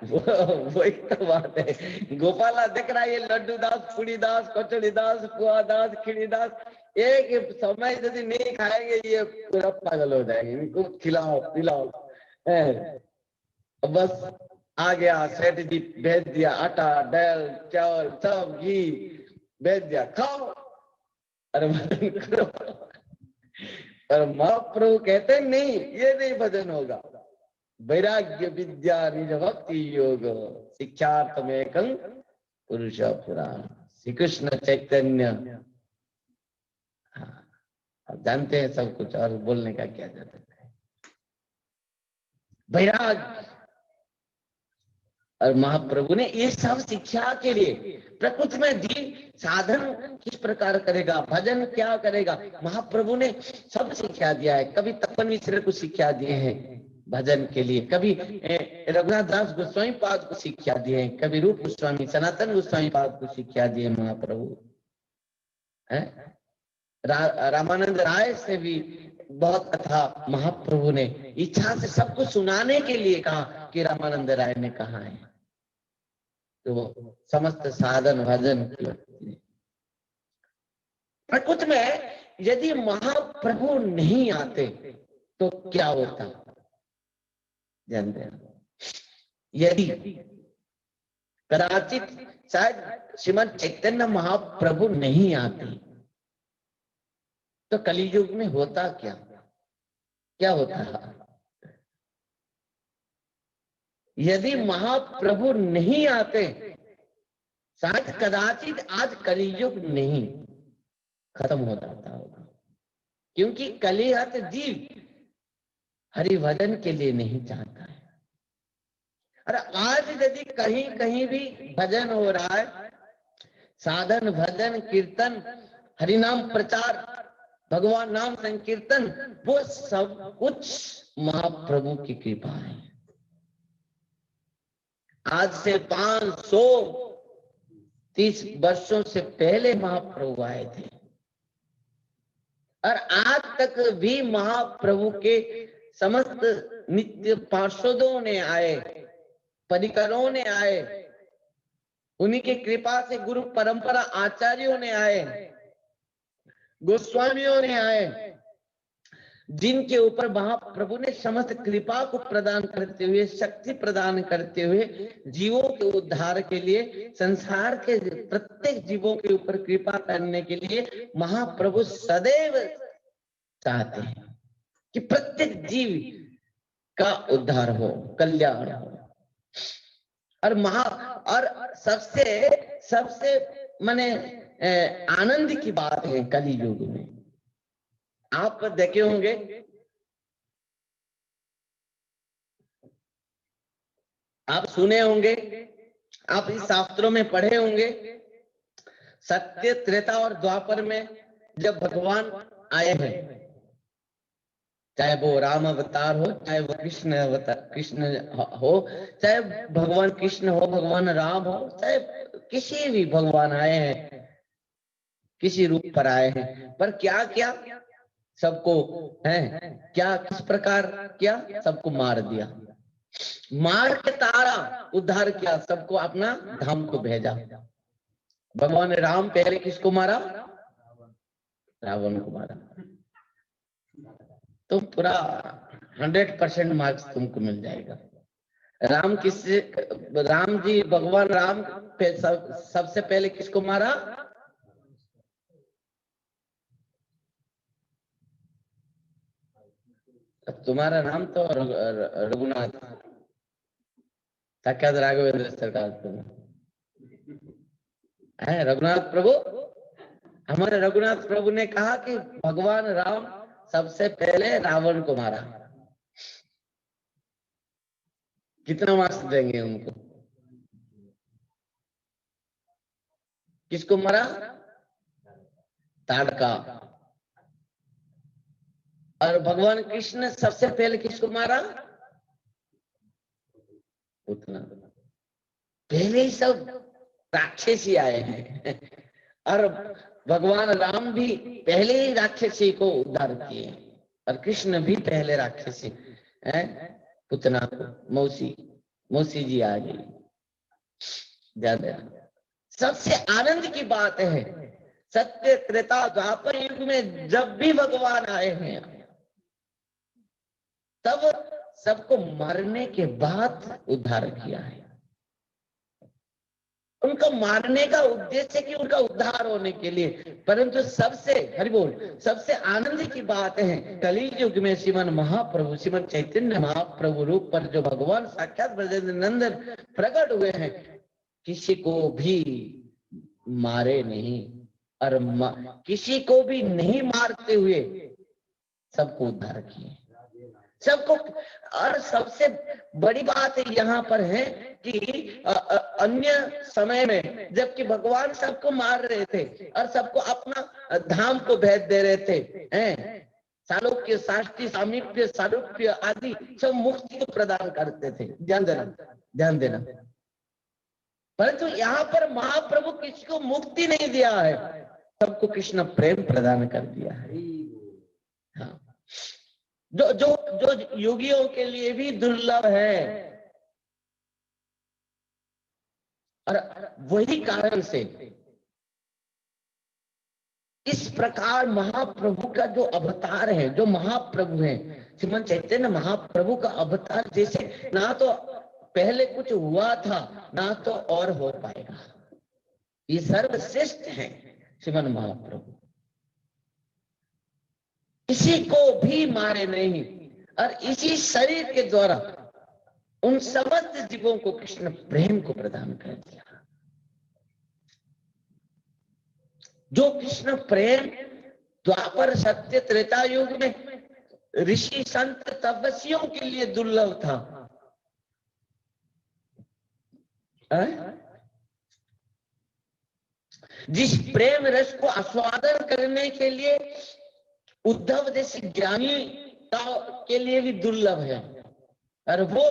A: वो एक तो बात है। गोपाला देख रहा है ये लड्डू दास, पूड़ी दास, कचौड़ी दास, पुआ दास, खिड़ी दास, एक समय यदि नहीं खाएंगे ये पूरा पागल हो जाएंगे, इनको खिलाओ पिलाओ। बस आ गया सेठ जी, भेज दिया आटा दाल चावल सब घी भेज दिया, खाओ अरे भजन करो। और महाप्रभु कहते नहीं, ये नहीं भजन होगा। वैराग्य विद्या निज भक्ति योग शिक्षार्थ में कंग पुरुष पुराण, श्री कृष्ण चैतन्य। आप जानते हैं सब कुछ, और बोलने का क्या जरूरत है। वैराग्य, और महाप्रभु ने ये सब शिक्षा के लिए प्रकृति में दी, साधन किस प्रकार करेगा, भजन क्या करेगा, महाप्रभु ने सब शिक्षा दिया है। कभी तपन मिश्र को शिक्षा दिए हैं भजन के लिए, कभी रघुनाथ दास गोस्वामी पाद को शिक्षा दिए हैं, कभी रूप गोस्वामी सनातन गोस्वामी पाद को शिक्षा दिए महाप्रभु। रामानंद राय से भी बहुत कथा महाप्रभु ने इच्छा से सबको सुनाने के लिए कहा कि रामानंद राय ने कहा है, तो समस्त साधन भजन प्रकृति में यदि महाप्रभु नहीं आते तो क्या होता जानते हैं। यदि कदाचित शायद श्रीमद चैतन्य महाप्रभु नहीं आते तो कलियुग में होता क्या, क्या होता। यदि महाप्रभु नहीं आते शायद कदाचित आज कलियुग नहीं खत्म हो जाता होगा, क्योंकि कलिहत जीव हरि भजन के लिए नहीं चाहता है। अरे आज यदि कहीं कहीं भी भजन हो रहा है, साधन भजन कीर्तन हरि नाम प्रचार भगवान नाम संकीर्तन, वो सब कुछ महाप्रभु की कृपा है। आज से 530 वर्षों से पहले महाप्रभु आए थे, और आज तक भी महाप्रभु के समस्त नित्य पार्षदों ने आए, परिकरों ने आए, उन्हीं की कृपा से गुरु परंपरा आचार्यों ने आए, गोस्वामियों ने आए, जिनके ऊपर महाप्रभु ने समस्त कृपा को प्रदान करते हुए, शक्ति प्रदान करते हुए, जीवों के उद्धार के लिए, संसार के प्रत्येक जीवों के ऊपर कृपा करने के लिए महाप्रभु सदैव चाहते हैं कि प्रत्येक जीव का उद्धार हो, कल्याण हो। और सबसे सबसे माने आनंद की बात है कलि युग में, आप देखे होंगे, आप सुने होंगे, आप इस शास्त्रों में पढ़े होंगे, सत्य, त्रेता और द्वापर में जब भगवान आए हैं, चाहे वो राम अवतार हो, चाहे वो कृष्ण अवतार कृष्ण हो, चाहे भगवान कृष्ण हो, भगवान राम हो, चाहे किसी भी भगवान आए हैं, किसी रूप पर आए हैं, पर क्या क्या सबको है, क्या किस प्रकार किया, सबको मार दिया, मार के तारा उद्धार किया, सबको अपना धाम को भेजा। भगवान राम पहले किसको मारा, रावण को मारा। तो पूरा 100% मार्क्स तुमको मिल जाएगा। राम किससे, राम जी भगवान राम सबसे पहले किसको मारा, तुम्हारा नाम तो रघुनाथ, साक्षात राघवेंद्र सरकार है। रघुनाथ प्रभु, हमारे रघुनाथ प्रभु ने कहा कि भगवान राम सबसे पहले रावण को मारा। कितना मार्क्स देंगे उनको, किसको मारा, ताड़का। और भगवान कृष्ण सबसे पहले किसको मारा, उतना पहले ही सब राक्षसी आए हैं। और भगवान राम भी पहले ही राक्षसी को उद्धार किए, और कृष्ण भी पहले राक्षसी है, पुतना मौसी जी आ गई। ज्यादा सबसे आनंद की बात है, सत्य, त्रेता, द्वापर युग में जब भी भगवान आए हैं, तब सबको मरने के बाद उद्धार किया है। उनको मारने का उद्देश्य कि उनका उद्धार होने के लिए, परंतु सबसे हरि बोल, सबसे आनंद की बात है, कली युग में श्रीमन महाप्रभु, श्रीमन चैतन्य महाप्रभु रूप पर जो भगवान साक्षात ब्रजेंद्र नंदन प्रकट हुए हैं, किसी को भी मारे नहीं, और किसी को भी नहीं मारते हुए सबको उद्धार किए, सबको। और सबसे बड़ी बात यहाँ पर है कि अन्य समय में जबकि भगवान सबको मार रहे थे और सबको अपना धाम को भेज दे रहे थे, सालोक्य, साष्टी, सामीप्य, सारूप्य आदि सब मुक्ति को प्रदान करते थे। ध्यान देना। परंतु यहाँ पर महाप्रभु किसी को मुक्ति नहीं दिया है, सबको कृष्ण प्रेम प्रदान कर दिया है। हाँ, जो योगियों के लिए भी दुर्लभ है। और वही कारण से इस प्रकार महाप्रभु का जो अवतार है, जो महाप्रभु है, श्रीमन चैतन्य महाप्रभु का अवतार जैसे ना तो पहले कुछ हुआ था, ना तो और हो पाएगा। ये सर्वश्रेष्ठ है श्रीमन महाप्रभु, किसी को भी मारे नहीं, और इसी शरीर के द्वारा उन समस्त जीवों को कृष्ण प्रेम को प्रदान कर दिया। जो कृष्ण प्रेम द्वापर, सत्य, त्रेता युग में ऋषि, संत, तपस्वियों के लिए दुर्लभ था, जिस प्रेम रस को आस्वादन करने के लिए उद्धव जैसे ज्ञानी के लिए भी दुर्लभ है। और वो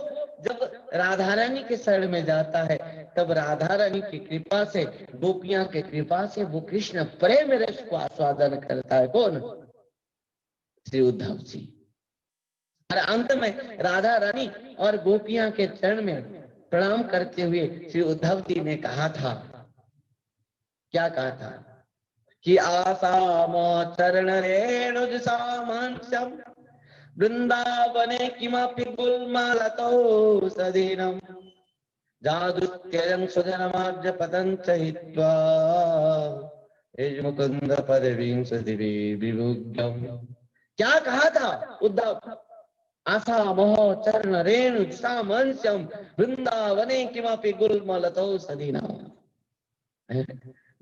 A: जब राधा रानी के शरण में जाता है, तब राधा रानी की कृपा से, गोपियां के कृपा से वो कृष्ण प्रेम रस को आस्वादन करता है। कौन? श्री उद्धव जी। और अंत में राधा रानी और गोपियां के चरण में प्रणाम करते हुए श्री उद्धव जी ने कहा था, क्या कहा था कि आसाम चरण रेणुज सामंसम वृंदावने किमपि गुल्मलतो सदीनम जादुत्ययं सुजनमार्ज पतंच हित्वा मुकुंद पदवीं सदिवे विभुग्यम। क्या कहा था उद्धव? आशा मोह चरण रेणु सामंस्यम वृंदावने किमपि गुल्मलतो सदीनम।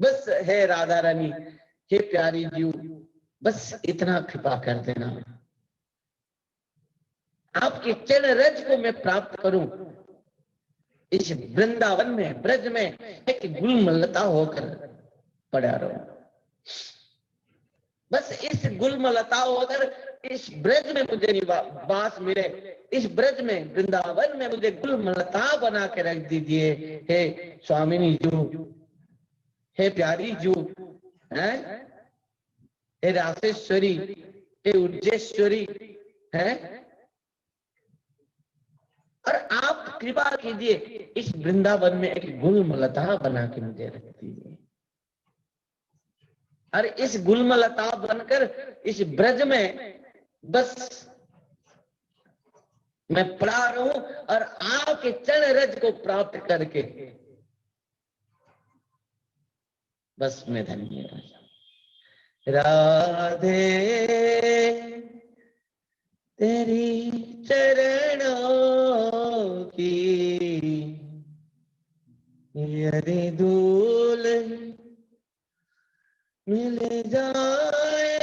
A: बस हे राधा रानी, हे प्यारी जीव, बस इतना कृपा कर देना, आपके चरण रज को मैं प्राप्त करूं, इस वृंदावन में ब्रज में एक गुलमलता होकर पड़ा रहूं। बस इस गुलमलता होकर इस ब्रज में मुझे निवास मिले, इस ब्रज में वृंदावन में मुझे गुलमलता बना के रख दीजिए। हे स्वामिनी जू, हे प्यारी जू, है हे रासेश्वरी, हे उज्जेश्वरी, है। और आप कृपा कीजिए, इस वृंदावन में एक गुलमलता बना के मुझे रख दीजिए, और इस गुलमलता बनकर इस ब्रज में बस मैं पड़ा रहूं, और आपके चरण रज को प्राप्त करके बस मैं धन्य हो जाऊं। राधे तेरी चरणों की यदि धूल मिल जाए,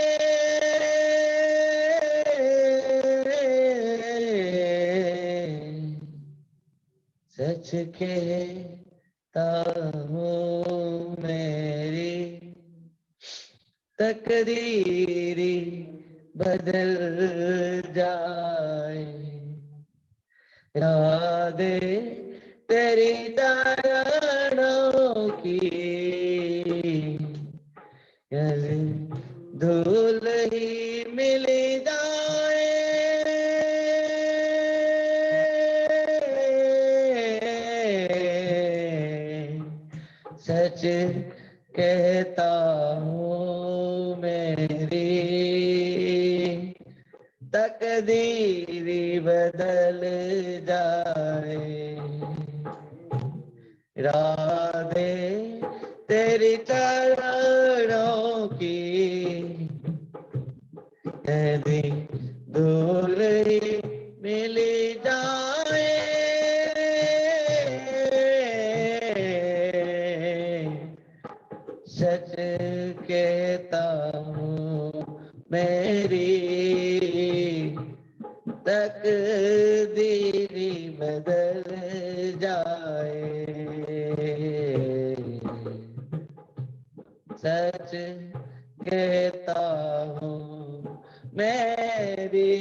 A: सच कहता हूँ मेरी तकदीरी बदल जाए। राधे तेरी चरणों की यदि धूल ही मिल जाए, सच कहता हूँ मेरी तकदीरी बदल जाए। राधे तेरी चरणों की यदि धूल ही मिल जाए, सच कहता हूँ मेरी तकदीरी बदल जाए, सच कहता हूँ मेरी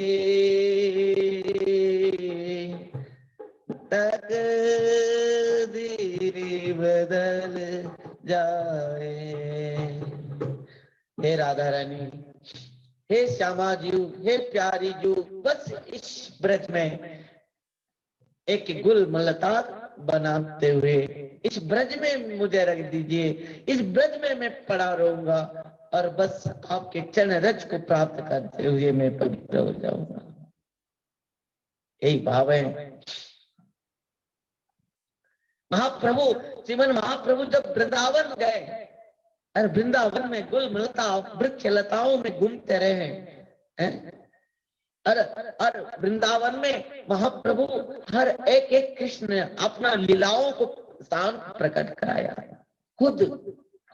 A: तकदीरी बदल जाए। हे राधा रानी, हे श्यामा जी, हे प्यारी जू, बस इस ब्रज में एक गुलमलता बनाते हुए इस ब्रज में मुझे रख दीजिए, इस ब्रज में मैं पड़ा रहूंगा, और बस आपके चरण रज को प्राप्त करते हुए मैं पवित्र हो जाऊंगा। यही भाव है। महाप्रभु, श्रीमन महाप्रभु जब वृंदावन गए और वृंदावन में गुलमलता वृक्ष लताओं में घूमते रहे हैं, और वृंदावन में महाप्रभु हर एक एक कृष्ण अपना लीलाओं को स्थान प्रकट कराया, खुद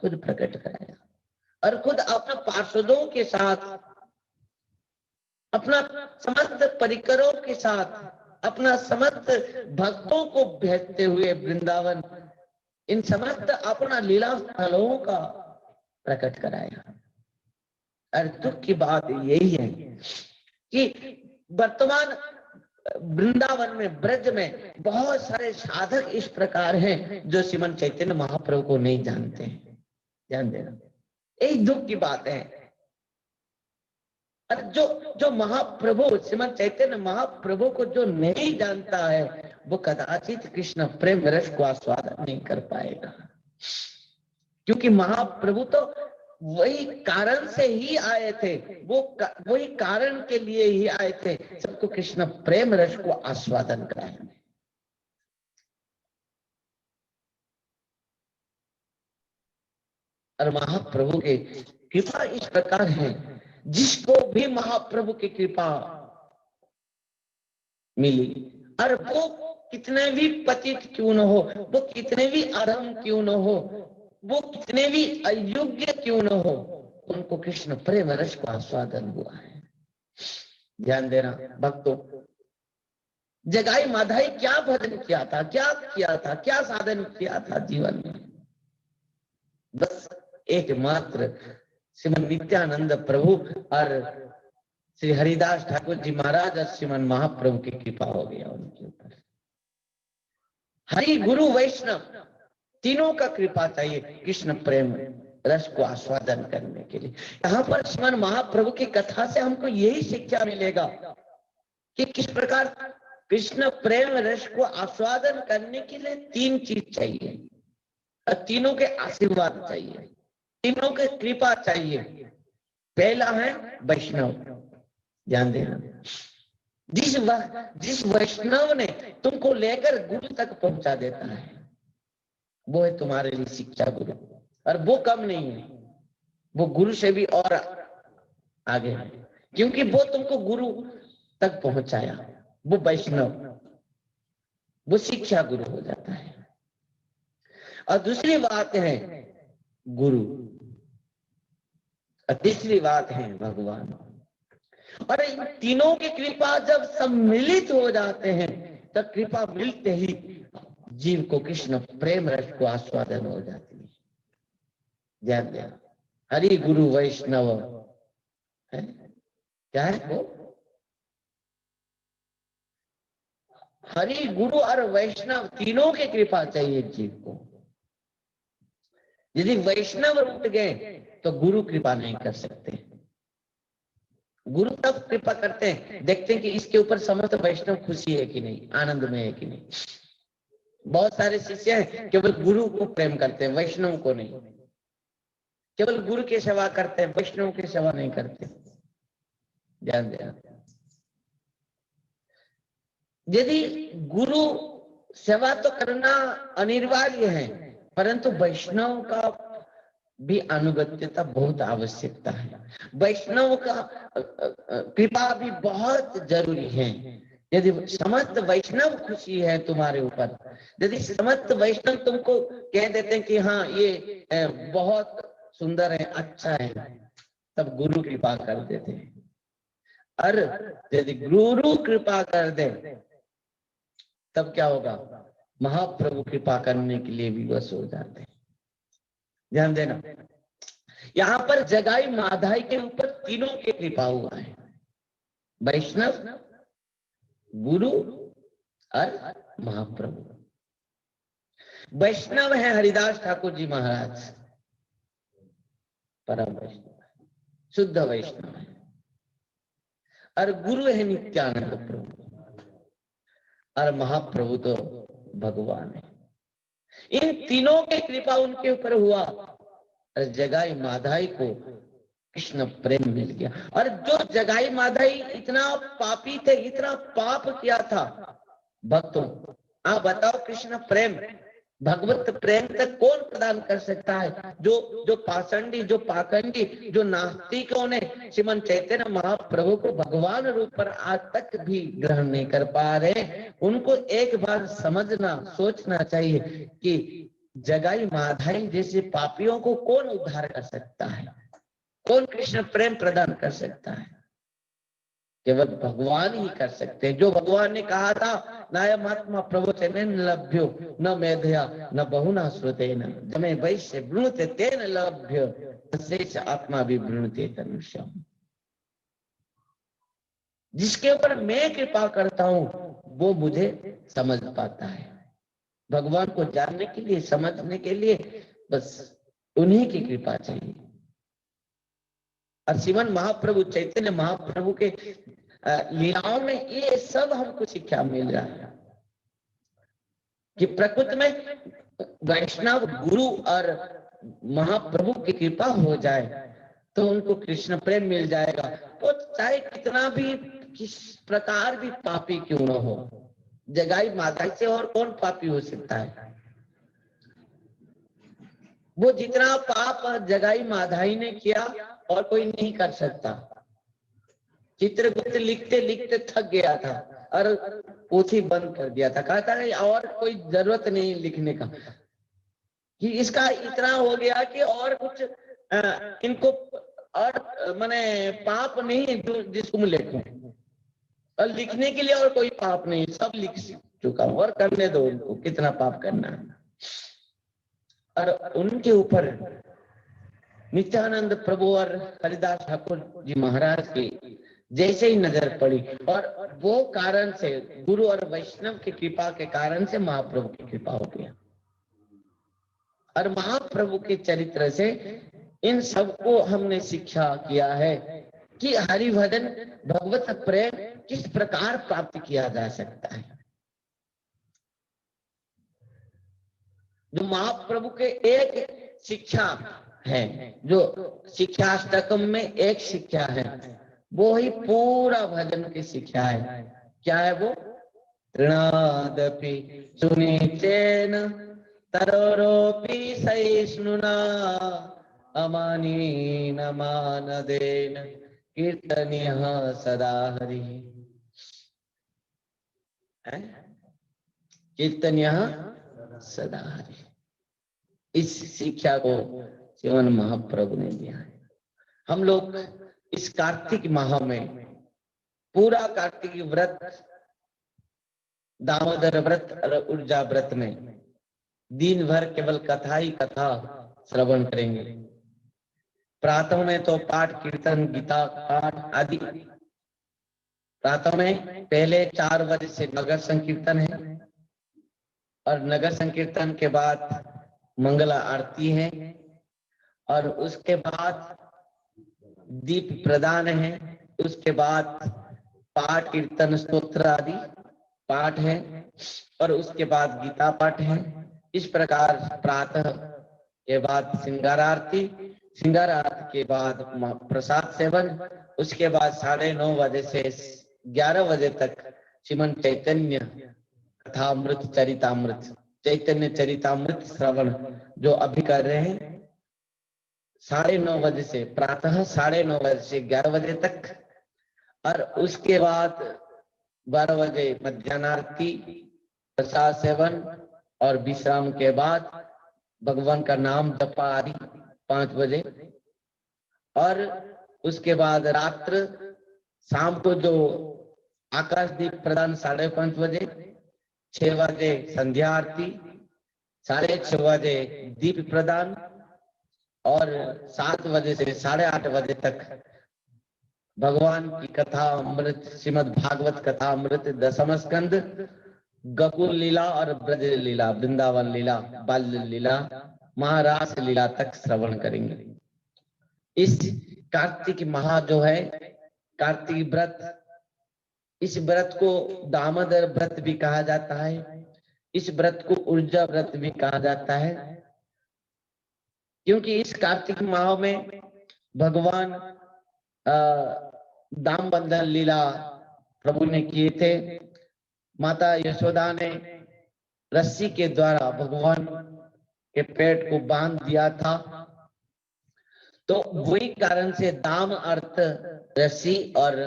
A: प्रकट कराया, और खुद अपने पार्षदों के साथ, अपना समस्त परिकरों के साथ, अपना समस्त भक्तों को भेजते हुए वृंदावन इन समस्त अपना लीला स्थलों का प्रकट कराया। और दुख की बात यही है कि वर्तमान वृंदावन में, ब्रज में बहुत सारे साधक इस प्रकार हैं जो श्रीमन चैतन्य महाप्रभु को नहीं जानते हैं। ध्यान देना, यही दुख की बात है। और जो महाप्रभु, श्रीमन चैतन्य महाप्रभु को जो नहीं जानता है, वो कदाचित कृष्ण प्रेम रस को आस्वादन नहीं कर पाएगा, क्योंकि महाप्रभु तो वही कारण से ही आए थे, वही कारण के लिए ही आए थे, सबको कृष्ण प्रेम रस को आस्वादन कराने। और महाप्रभु के कृपा इस प्रकार है, जिसको भी महाप्रभु की कृपा मिली, और वो कितने भी पतित क्यों न हो, वो कितने भी अधम क्यों न हो, वो कितने भी अयोग्य क्यों न हो, उनको कृष्ण प्रेम रस का आस्वादन हुआ है। ध्यान देना भक्तों, जगाई माधाई क्या भजन किया था, क्या साधन किया था जीवन में? बस एकमात्र श्रीमन नित्यानंद प्रभु और श्री हरिदास ठाकुर जी महाराज और श्रीमन महाप्रभु की कृपा हो गया उनके ऊपर। हरि गुरु वैष्णव तीनों का कृपा चाहिए कृष्ण प्रेम रस को आस्वादन करने के लिए। यहाँ पर श्रीमन महाप्रभु की कथा से हमको यही शिक्षा मिलेगा कि किस प्रकार कृष्ण प्रेम रस को आस्वादन करने के लिए तीन चीज चाहिए, और तीनों के आशीर्वाद चाहिए, तीनों के कृपा चाहिए। पहला है वैष्णव। ध्यान देना, जिस वैष्णव ने तुमको लेकर गुरु तक पहुंचा देता है, वो है तुम्हारे लिए शिक्षा गुरु, और वो कम नहीं है, वो गुरु से भी और आगे है, क्योंकि वो तुमको गुरु तक पहुंचाया। वो वैष्णव, वो शिक्षा गुरु हो जाता है। और दूसरी बात है गुरु, और तीसरी बात है भगवान। और इन तीनों की कृपा जब सम्मिलित हो जाते हैं, तब कृपा मिलते ही जीव को कृष्ण प्रेम रस को आस्वादन हो जाती है। ध्यान देना, हरि गुरु वैष्णव है क्या है वो? हरि गुरु और वैष्णव तीनों की कृपा चाहिए जीव को। यदि वैष्णव रूठ गए तो गुरु कृपा नहीं कर सकते। गुरु तब कृपा करते हैं, देखते हैं कि इसके ऊपर समस्त वैष्णव खुशी है कि नहीं, आनंद में है कि नहीं। बहुत सारे शिष्य हैं केवल गुरु को प्रेम करते हैं, वैष्णव को नहीं। केवल गुरु की सेवा करते हैं, वैष्णव की सेवा नहीं करते। ध्यान देना, यदि गुरु सेवा तो करना अनिवार्य है, परंतु वैष्णव का भी अनुगत्यता बहुत आवश्यकता है। वैष्णव का कृपा भी बहुत जरूरी है। यदि समस्त वैष्णव खुशी है तुम्हारे ऊपर, यदि समस्त वैष्णव तुमको कह देते हैं कि हाँ ये बहुत सुंदर है, अच्छा है, तब गुरु कृपा कर देते हैं। और यदि गुरु कृपा कर दे तब क्या होगा? महाप्रभु कृपा करने के लिए विवश हो जाते हैं। ध्यान देना, यहाँ पर जगाई माधाई के ऊपर तीनों की कृपा हुआ है, वैष्णव, गुरु और महाप्रभु। वैष्णव है हरिदास ठाकुर जी महाराज, परम वैष्णव, शुद्ध वैष्णव है। और गुरु है नित्यानंद प्रभु, और महाप्रभु तो भगवान है। इन तीनों की कृपा उनके ऊपर हुआ, और जगाई माधाई को कृष्ण प्रेम मिल गया। और जो जगाई माधाई इतना पापी थे, इतना पाप किया था, भक्तों आप बताओ, कृष्ण प्रेम, भगवत प्रेम तक कौन प्रदान कर सकता है? जो पाषंडी, जो पाखंडी, जो नास्तिकों ने श्रीमन चैतन्य महाप्रभु को भगवान रूप पर आज तक भी ग्रहण नहीं कर पा रहे, उनको एक बार समझना, सोचना चाहिए कि जगाई माधाई जैसे पापियों को कौन उद्धार कर सकता है, कौन कृष्ण प्रेम प्रदान कर सकता है? केवल भगवान ही कर सकते हैं। जो भगवान ने कहा था, नायमात्मा प्रवचनेन लभ्यो न मेधया न बहुना श्रुतेन जमे वैश्य वृणुते तेन लभ्य शेष आत्मा भी वृणुते तनुष्यम। जिसके ऊपर मैं कृपा करता हूं वो मुझे समझ पाता है। भगवान को जानने के लिए, समझने के लिए बस उन्हीं की कृपा चाहिए। और श्रीमन महाप्रभु चैतन्य महाप्रभु के लीलाओं में ये सब हमको शिक्षा मिल रहा है कि प्रकृति में वैष्णव, गुरु और महाप्रभु की कृपा हो जाए तो उनको कृष्ण प्रेम मिल जाएगा। वो चाहे कितना भी किस प्रकार भी पापी क्यों न हो, जगाई माताई से और कौन पापी हो सकता है। वो जितना पाप जगाई माधाई ने किया और कोई नहीं कर सकता। चित्रगुप्त लिखते लिखते थक गया था और पोथी बंद कर दिया था, कहता है और कोई जरूरत नहीं लिखने का, कि इसका इतना हो गया कि और कुछ इनको और माने पाप नहीं जो जिसको मैं लिखूं, और लिखने के लिए और कोई पाप नहीं, सब लिख चुका हूं और करने दो उनको, कितना पाप करना है। और उनके ऊपर नित्यानंद प्रभु और हरिदास ठाकुर जी महाराज की जैसे ही नजर पड़ी, और वो कारण से गुरु और वैष्णव की कृपा के कारण से महाप्रभु की कृपा हो गया। और महाप्रभु के चरित्र से इन सबको हमने शिक्षा किया है कि हरिभजन भगवत प्रेम किस प्रकार प्राप्त किया जा सकता है। जो महाप्रभु के एक शिक्षा है, जो शिक्षाष्टकम में एक शिक्षा है, वो ही पूरा भजन की शिक्षा है। क्या है वो? तृणादपि सुनीचेन तरोरोपि सहिष्णुना अमानीन मानदेन कीर्तनीयः सदा हरिः। कीर्तनीयः सदा हरिः। इस शिक्षा को श्रीमन महाप्रभु ने दिया है। हम लोग इस कार्तिक माह में पूरा कार्तिक व्रत, दामोदर व्रत और ऊर्जा व्रत में दिन भर केवल कथा ही कथा श्रवण करेंगे। प्रातः में तो पाठ कीर्तन गीता पाठ आदि, प्रातः में पहले 4 बजे से नगर संकीर्तन है और नगर संकीर्तन के बाद मंगला आरती है और उसके बाद दीप प्रदान है, उसके बाद पाठ कीर्तन स्तोत्र आदि पाठ है और उसके बाद गीता पाठ है। इस प्रकार प्रातः के बाद श्रृंगार आरती, श्रृंगार आरती के बाद प्रसाद सेवन, उसके बाद 9:30 बजे से 11 बजे तक श्रीमन चैतन्य कथामृत चरितामृत, चैतन्य चरितामृत श्रवण जो अभी कर रहे हैं 9:30 बजे से, प्रातः 9:30 बजे से 11 बजे तक। और उसके बाद 12 बजे मध्याह्न आरती, प्रसाद सेवन और विश्राम के बाद भगवान का नाम जपा आदि 5 बजे। और उसके बाद रात्र शाम को जो आकाश दीप प्रदान 5:30 बजे, 6 बजे संध्या आरती, 6:30 बजे दीप प्रदान और 7 बजे से 8:30 बजे तक भगवान की कथा अमृत, श्रीमद् भागवत कथा अमृत, दशम स्कंद, गकुल लीला और ब्रज लीला, वृंदावन लीला, बाल्य लीला, महारास लीला तक श्रवण करेंगे। इस कार्तिक माह जो है कार्तिक व्रत, इस व्रत को दामोदर व्रत भी कहा जाता है, इस व्रत को ऊर्जा व्रत भी कहा जाता है, क्योंकि इस कार्तिक माह में भगवान दाम बंधन लीला प्रभु ने किए थे। माता यशोदा ने रस्सी के द्वारा भगवान के पेट को बांध दिया था, तो वही कारण से दाम अर्थ रस्सी और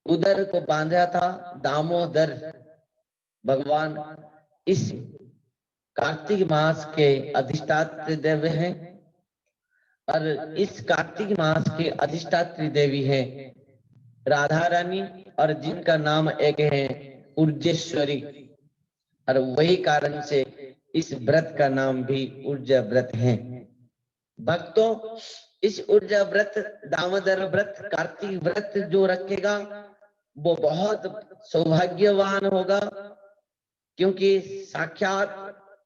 A: उदर को बांधा था, दामोदर भगवान इस कार्तिक मास के अधिष्ठात्री देव हैं। और इस कार्तिक मास के अधिष्ठात्री देवी है राधा रानी, और जिनका नाम एक है ऊर्जेश्वरी, और वही कारण से इस व्रत का नाम भी ऊर्जा व्रत है। भक्तों, इस ऊर्जा व्रत, दामोदर व्रत, कार्तिक व्रत जो रखेगा वो बहुत सौभाग्यवान होगा, क्योंकि साक्षात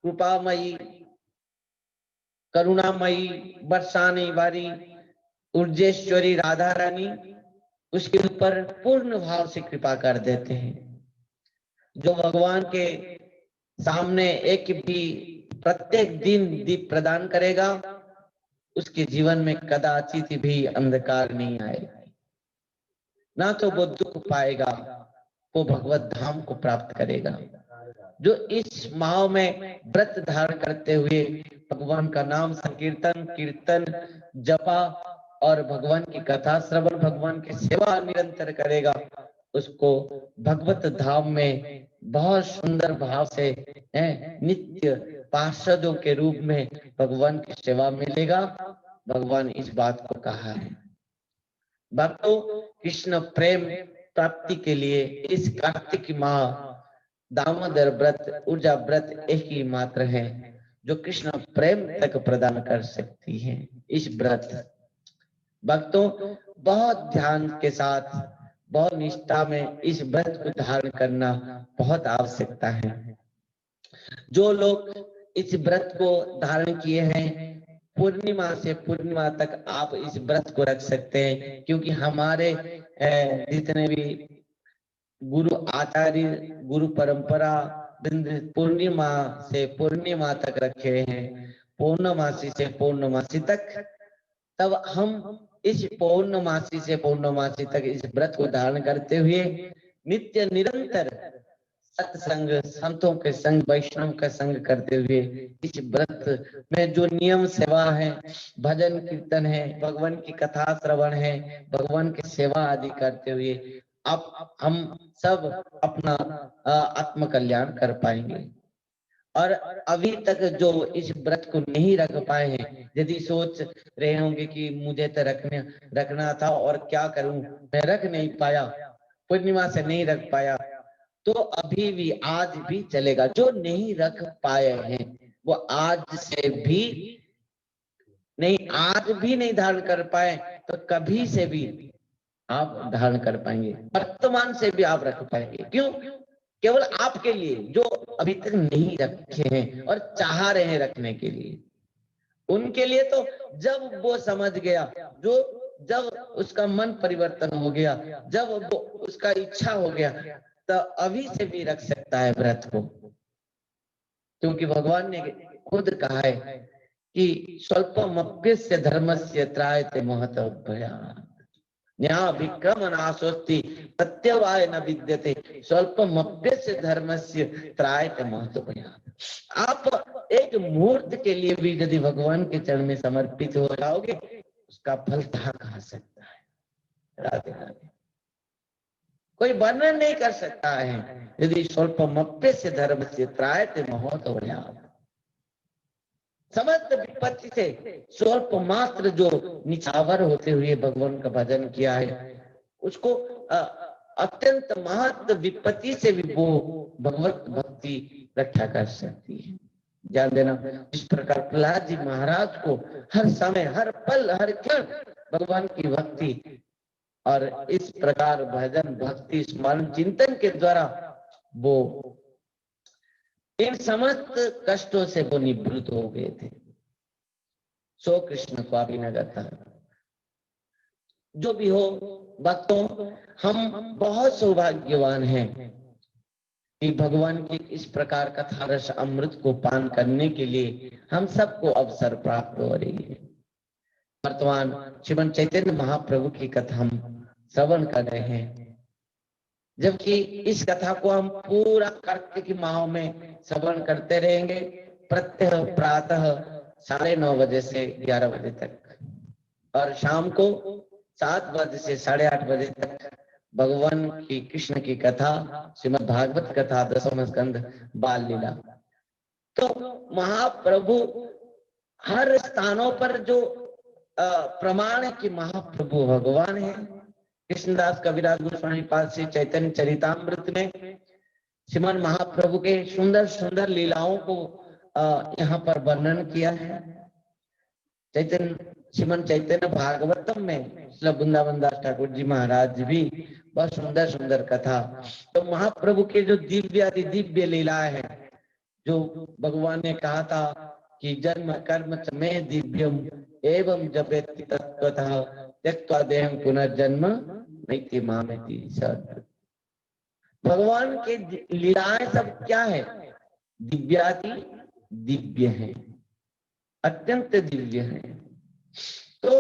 A: कृपामयी करुणामयी बरसाने वाली ऊर्जेश्वरी राधा रानी उसके ऊपर पूर्ण भाव से कृपा कर देते हैं। जो भगवान के सामने एक भी प्रत्येक दिन दीप प्रदान करेगा, उसके जीवन में कदाचित भी अंधकार नहीं आएगा, ना तो वो दुख पाएगा, वो भगवत धाम को प्राप्त करेगा। जो इस माह में व्रत धारण करते हुए भगवान का नाम संकीर्तन, कीर्तन, जपा और भगवान की कथा श्रवण, भगवान की सेवा निरंतर करेगा, उसको भगवत धाम में बहुत सुंदर भाव से नित्य पार्षदों के रूप में भगवान की सेवा मिलेगा। भगवान इस बात को कहा है। भक्तों, कृष्ण प्रेम प्राप्ति के लिए इस कार्तिक माह दामोदर व्रत, ऊर्जा व्रत एक ही मात्र है जो कृष्ण प्रेम तक प्रदान कर सकती है। इस व्रत भक्तों बहुत ध्यान के साथ, बहुत निष्ठा में इस व्रत को धारण करना बहुत आवश्यकता है। जो लोग इस व्रत को धारण किए हैं, पूर्णिमा से पूर्णिमा तक आप इस व्रत को रख सकते हैं, क्योंकि हमारे जितने भी गुरु आचार्य, गुरु परंपरा पूर्णिमा से पूर्णिमा तक रखे हैं, पूर्णमासी से पूर्णमासी तक। तब हम इस पूर्णमासी से पूर्णमासी तक इस व्रत को धारण करते हुए नित्य निरंतर सत्संग, संतों के संग, वैष्णव का संग करते हुए इस व्रत में जो नियम सेवा है, भजन कीर्तन है, भगवान की कथा श्रवण है, भगवान की सेवा आदि करते हुए अब हम सब अपना आत्म कल्याण कर पाएंगे। और अभी तक जो इस व्रत को नहीं रख पाए हैं, यदि सोच रहे होंगे कि मुझे तो रखना था और क्या करूं, मैं रख नहीं पाया, पूर्णिमा से नहीं रख पाया, तो अभी भी आज भी चलेगा। जो नहीं रख पाए हैं वो आज से भी नहीं, आज भी नहीं धारण कर पाए तो कभी से भी आप धारण कर पाएंगे, वर्तमान से भी आप रख पाएंगे। क्यों? केवल आपके लिए जो अभी तक नहीं रखे हैं और चाह रहे हैं रखने के लिए, उनके लिए तो जब वो समझ गया, जो जब उसका मन परिवर्तन हो गया, जब वो उसका इच्छा हो गया, तो अभी से भी रख सकता है व्रत को। क्योंकि भगवान ने खुद कहा है कि स्वल्पमप्यस्य धर्मस्य त्रायते महतो भयात्, न्याय विक्रम नाशोस्ति प्रत्यवाय न विद्यते, स्वल्पमप्यस्य धर्मस्य त्रायते महतो भयात्। आप एक मुहूर्त के लिए भी यदि भगवान के चरण में समर्पित हो जाओगे, उसका फल कहा सकता है। राधे राधे। कोई वर्णन नहीं कर सकता है। यदि स्वल्पमप्यस्य धर्मस्य त्रायते महतो भयात्, समस्त विपत्ति से स्वल्प मात्र जो निछावर होते हुए भगवान का भजन किया है, उसको अत्यंत महत्व विपत्ति से भी वो भगवत भक्ति रक्षा कर सकती है। ध्यान देना, इस प्रकार प्रहलाद जी महाराज को हर समय, हर पल, हर क्षण भगवान की भक्ति और इस प्रकार भजन, भक्ति, स्मरण, चिंतन के द्वारा वो इन समस्त कष्टों से वो निवृत्त हो गए थे। सो कृष्ण स्वाभिनगता। जो भी हो भक्तों, हम बहुत सौभाग्यवान हैं कि भगवान की इस प्रकार कथा रस अमृत को पान करने के लिए हम सबको अवसर प्राप्त हो रही है। वर्तमान श्रीमन चैतन्य महाप्रभु की कथा हम श्रवण कर रहे हैं, जबकि इस कथा को हम पूरा कार्तिक माह में श्रवण करते रहेंगे, प्रत्यह प्रातः 9:30 बजे से 11 बजे तक, और शाम को 7 बजे से 8:30 बजे तक भगवान की कृष्ण की कथा, श्रीमद् भागवत कथा, 10वां स्कंद, बाल लीला। तो महाप्रभु हर स्थानों पर जो प्रमाण है कि महाप्रभु भगवान है। कृष्णदास कविराज गोस्वामी पाद से चैतन्य चरितामृत में श्रीमन महाप्रभु के सुंदर सुंदर लीलाओं को यहाँ पर वर्णन किया है। श्रीमन चैतन्य भागवतम में श्री वृंदावन दास ठाकुर जी महाराज भी बहुत सुंदर सुंदर कथा। तो महाप्रभु के जो दिव्य लीलाएं हैं, जो भगवान ने कहा था कि जन्म कर्म च में दिव्यम एवं जपेति तत्त्वतः त्यक्त्वा देहं पुनर्जन्म नैति मामेति सत्। भगवान के लीलाएं सब क्या है? दिव्याति दिव्य हैं, अत्यंत दिव्य हैं। तो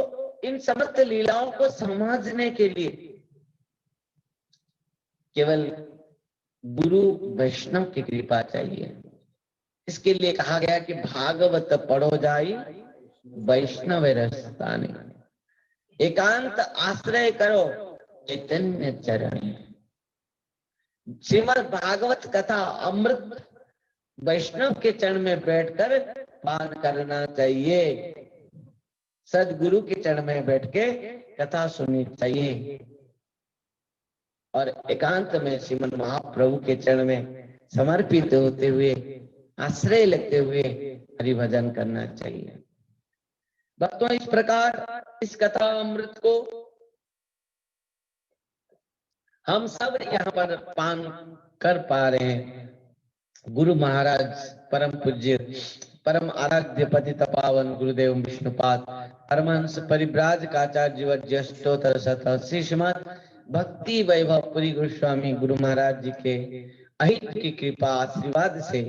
A: इन समस्त लीलाओं को समझने के लिए केवल गुरु वैष्णव की कृपा चाहिए। इसके लिए कहा गया कि भागवत पढ़ो जाई वैष्णव रसताने, एकांत आश्रय करो चैतन्य चरण। श्रीमद् भागवत कथा अमृत वैष्णव के चरण में बैठकर पान करना चाहिए। सदगुरु के चरण में बैठ के कथा सुननी चाहिए और एकांत में श्रीमद् महाप्रभु के चरण में समर्पित होते हुए, आश्रय लेते हुए हरि भजन करना चाहिए। भक्तों, इस प्रकार इस कथा अमृत को हम सब यहाँ पर पान कर पा रहे हैं। गुरु महाराज परम पूज्य परम आराध्य पतित पावन गुरुदेव विष्णुपाद परमहंस परिव्राजक आचार्य ज्येष्ठोत्तर शत श्री श्रीमद् भक्ति वैभव पुरी गोस्वामी गुरु महाराज जी के अहित की कृपा आशीर्वाद से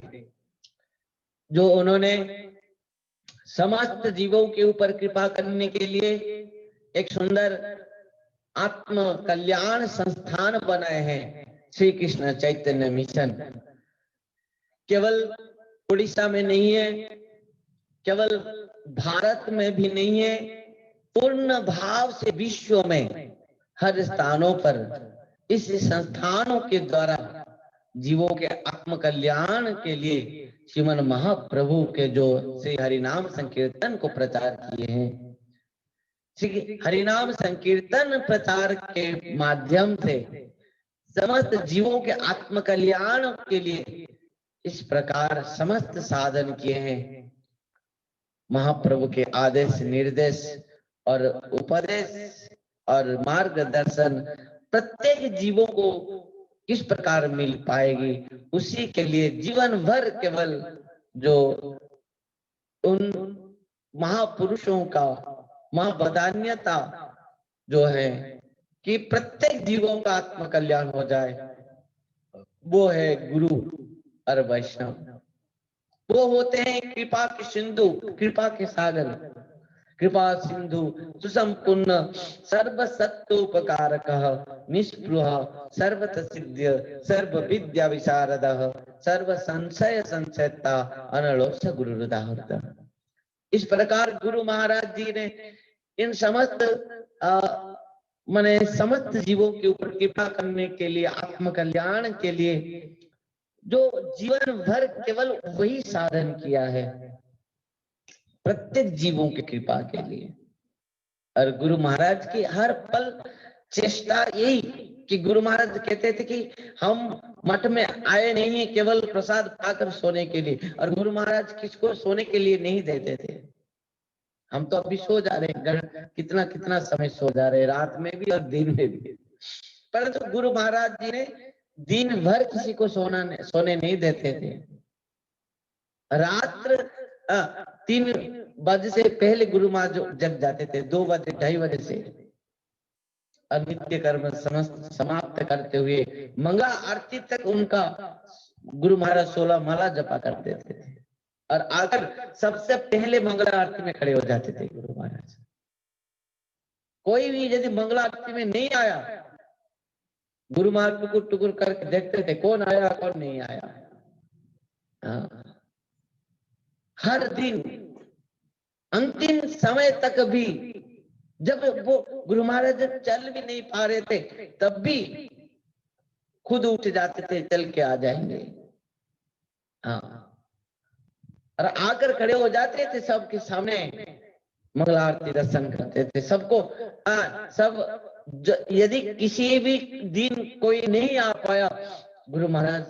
A: जो उन्होंने समस्त जीवों के ऊपर कृपा करने के लिए एक सुंदर आत्म कल्याण संस्थान बनाए हैं, श्री कृष्ण चैतन्य मिशन। केवल उड़ीसा में नहीं है, केवल भारत में भी नहीं है, पूर्ण भाव से विश्व में हर स्थानों पर इस संस्थानों के द्वारा जीवों के आत्म कल्याण के लिए श्रीमन महाप्रभु के जो श्री हरिनाम संकीर्तन को प्रचार किए हैं, श्री हरिनाम संकीर्तन प्रचार के माध्यम से समस्त जीवों के आत्म कल्याण के लिए इस प्रकार समस्त साधन किए हैं। महाप्रभु के आदेश निर्देश और उपदेश और मार्गदर्शन प्रत्येक जीवों को किस प्रकार मिल पाएगी, उसी के लिए जीवन भर केवल जो उन महापुरुषों का महावदान्यता जो है कि प्रत्येक जीवों का आत्म कल्याण हो जाए, वो है गुरु और वैष्णव। वो होते हैं कृपा के सिंधु, कृपा के सागर, कृपा सिंधु सुसंपूर्ण सर्व सत्तोपकारकः निष्पृह सर्वत सिद्ध्य सर्व विद्या विशारदः सर्व संशय संशयता अनलोष गुरुरुदाहृतः। इस प्रकार गुरु महाराज जी ने इन समस्त माने समस्त जीवों के ऊपर कृपा करने के लिए, आत्म कल्याण के लिए जो जीवन भर केवल वही साधन किया है, प्रत्येक जीवों की कृपा के लिए। और गुरु महाराज की हर पल चेष्टा यही कि गुरु महाराज कहते थे कि हम मठ में आए नहीं है केवल प्रसाद पाकर सोने के लिए, और गुरु महाराज किसको सोने के लिए नहीं देते थे। हम तो अभी सो जा रहे हैं, कितना कितना समय सो जा रहे हैं, रात में भी और दिन में भी, परंतु गुरु महाराज जी ने दिन भर किसी को सोने नहीं देते थे। रात्र 3 बजे से पहले गुरु महाराज जग जाते थे, 2 बजे 2:30 बजे से, और नित्य कर्म समस्त समाप्त करते हुए मंगला आरती तक उनका गुरु महाराज 16 माला जपा करते थे, और आकर सबसे पहले मंगला आरती में खड़े हो जाते थे गुरु महाराज। कोई भी यदि मंगला आरती में नहीं आया, गुरु महाराज टुकुर टुकुर करके देखते थे कौन आया कौन नहीं आया। हर दिन अंतिम समय तक भी, जब वो गुरु महाराज चल भी नहीं पा रहे थे, तब भी खुद उठ जाते थे, चल के आ जाएंगे। और आकर खड़े हो जाते थे सबके सामने, मंगला आरती दर्शन करते थे सबको। सब यदि किसी भी दिन कोई नहीं आ पाया, गुरु महाराज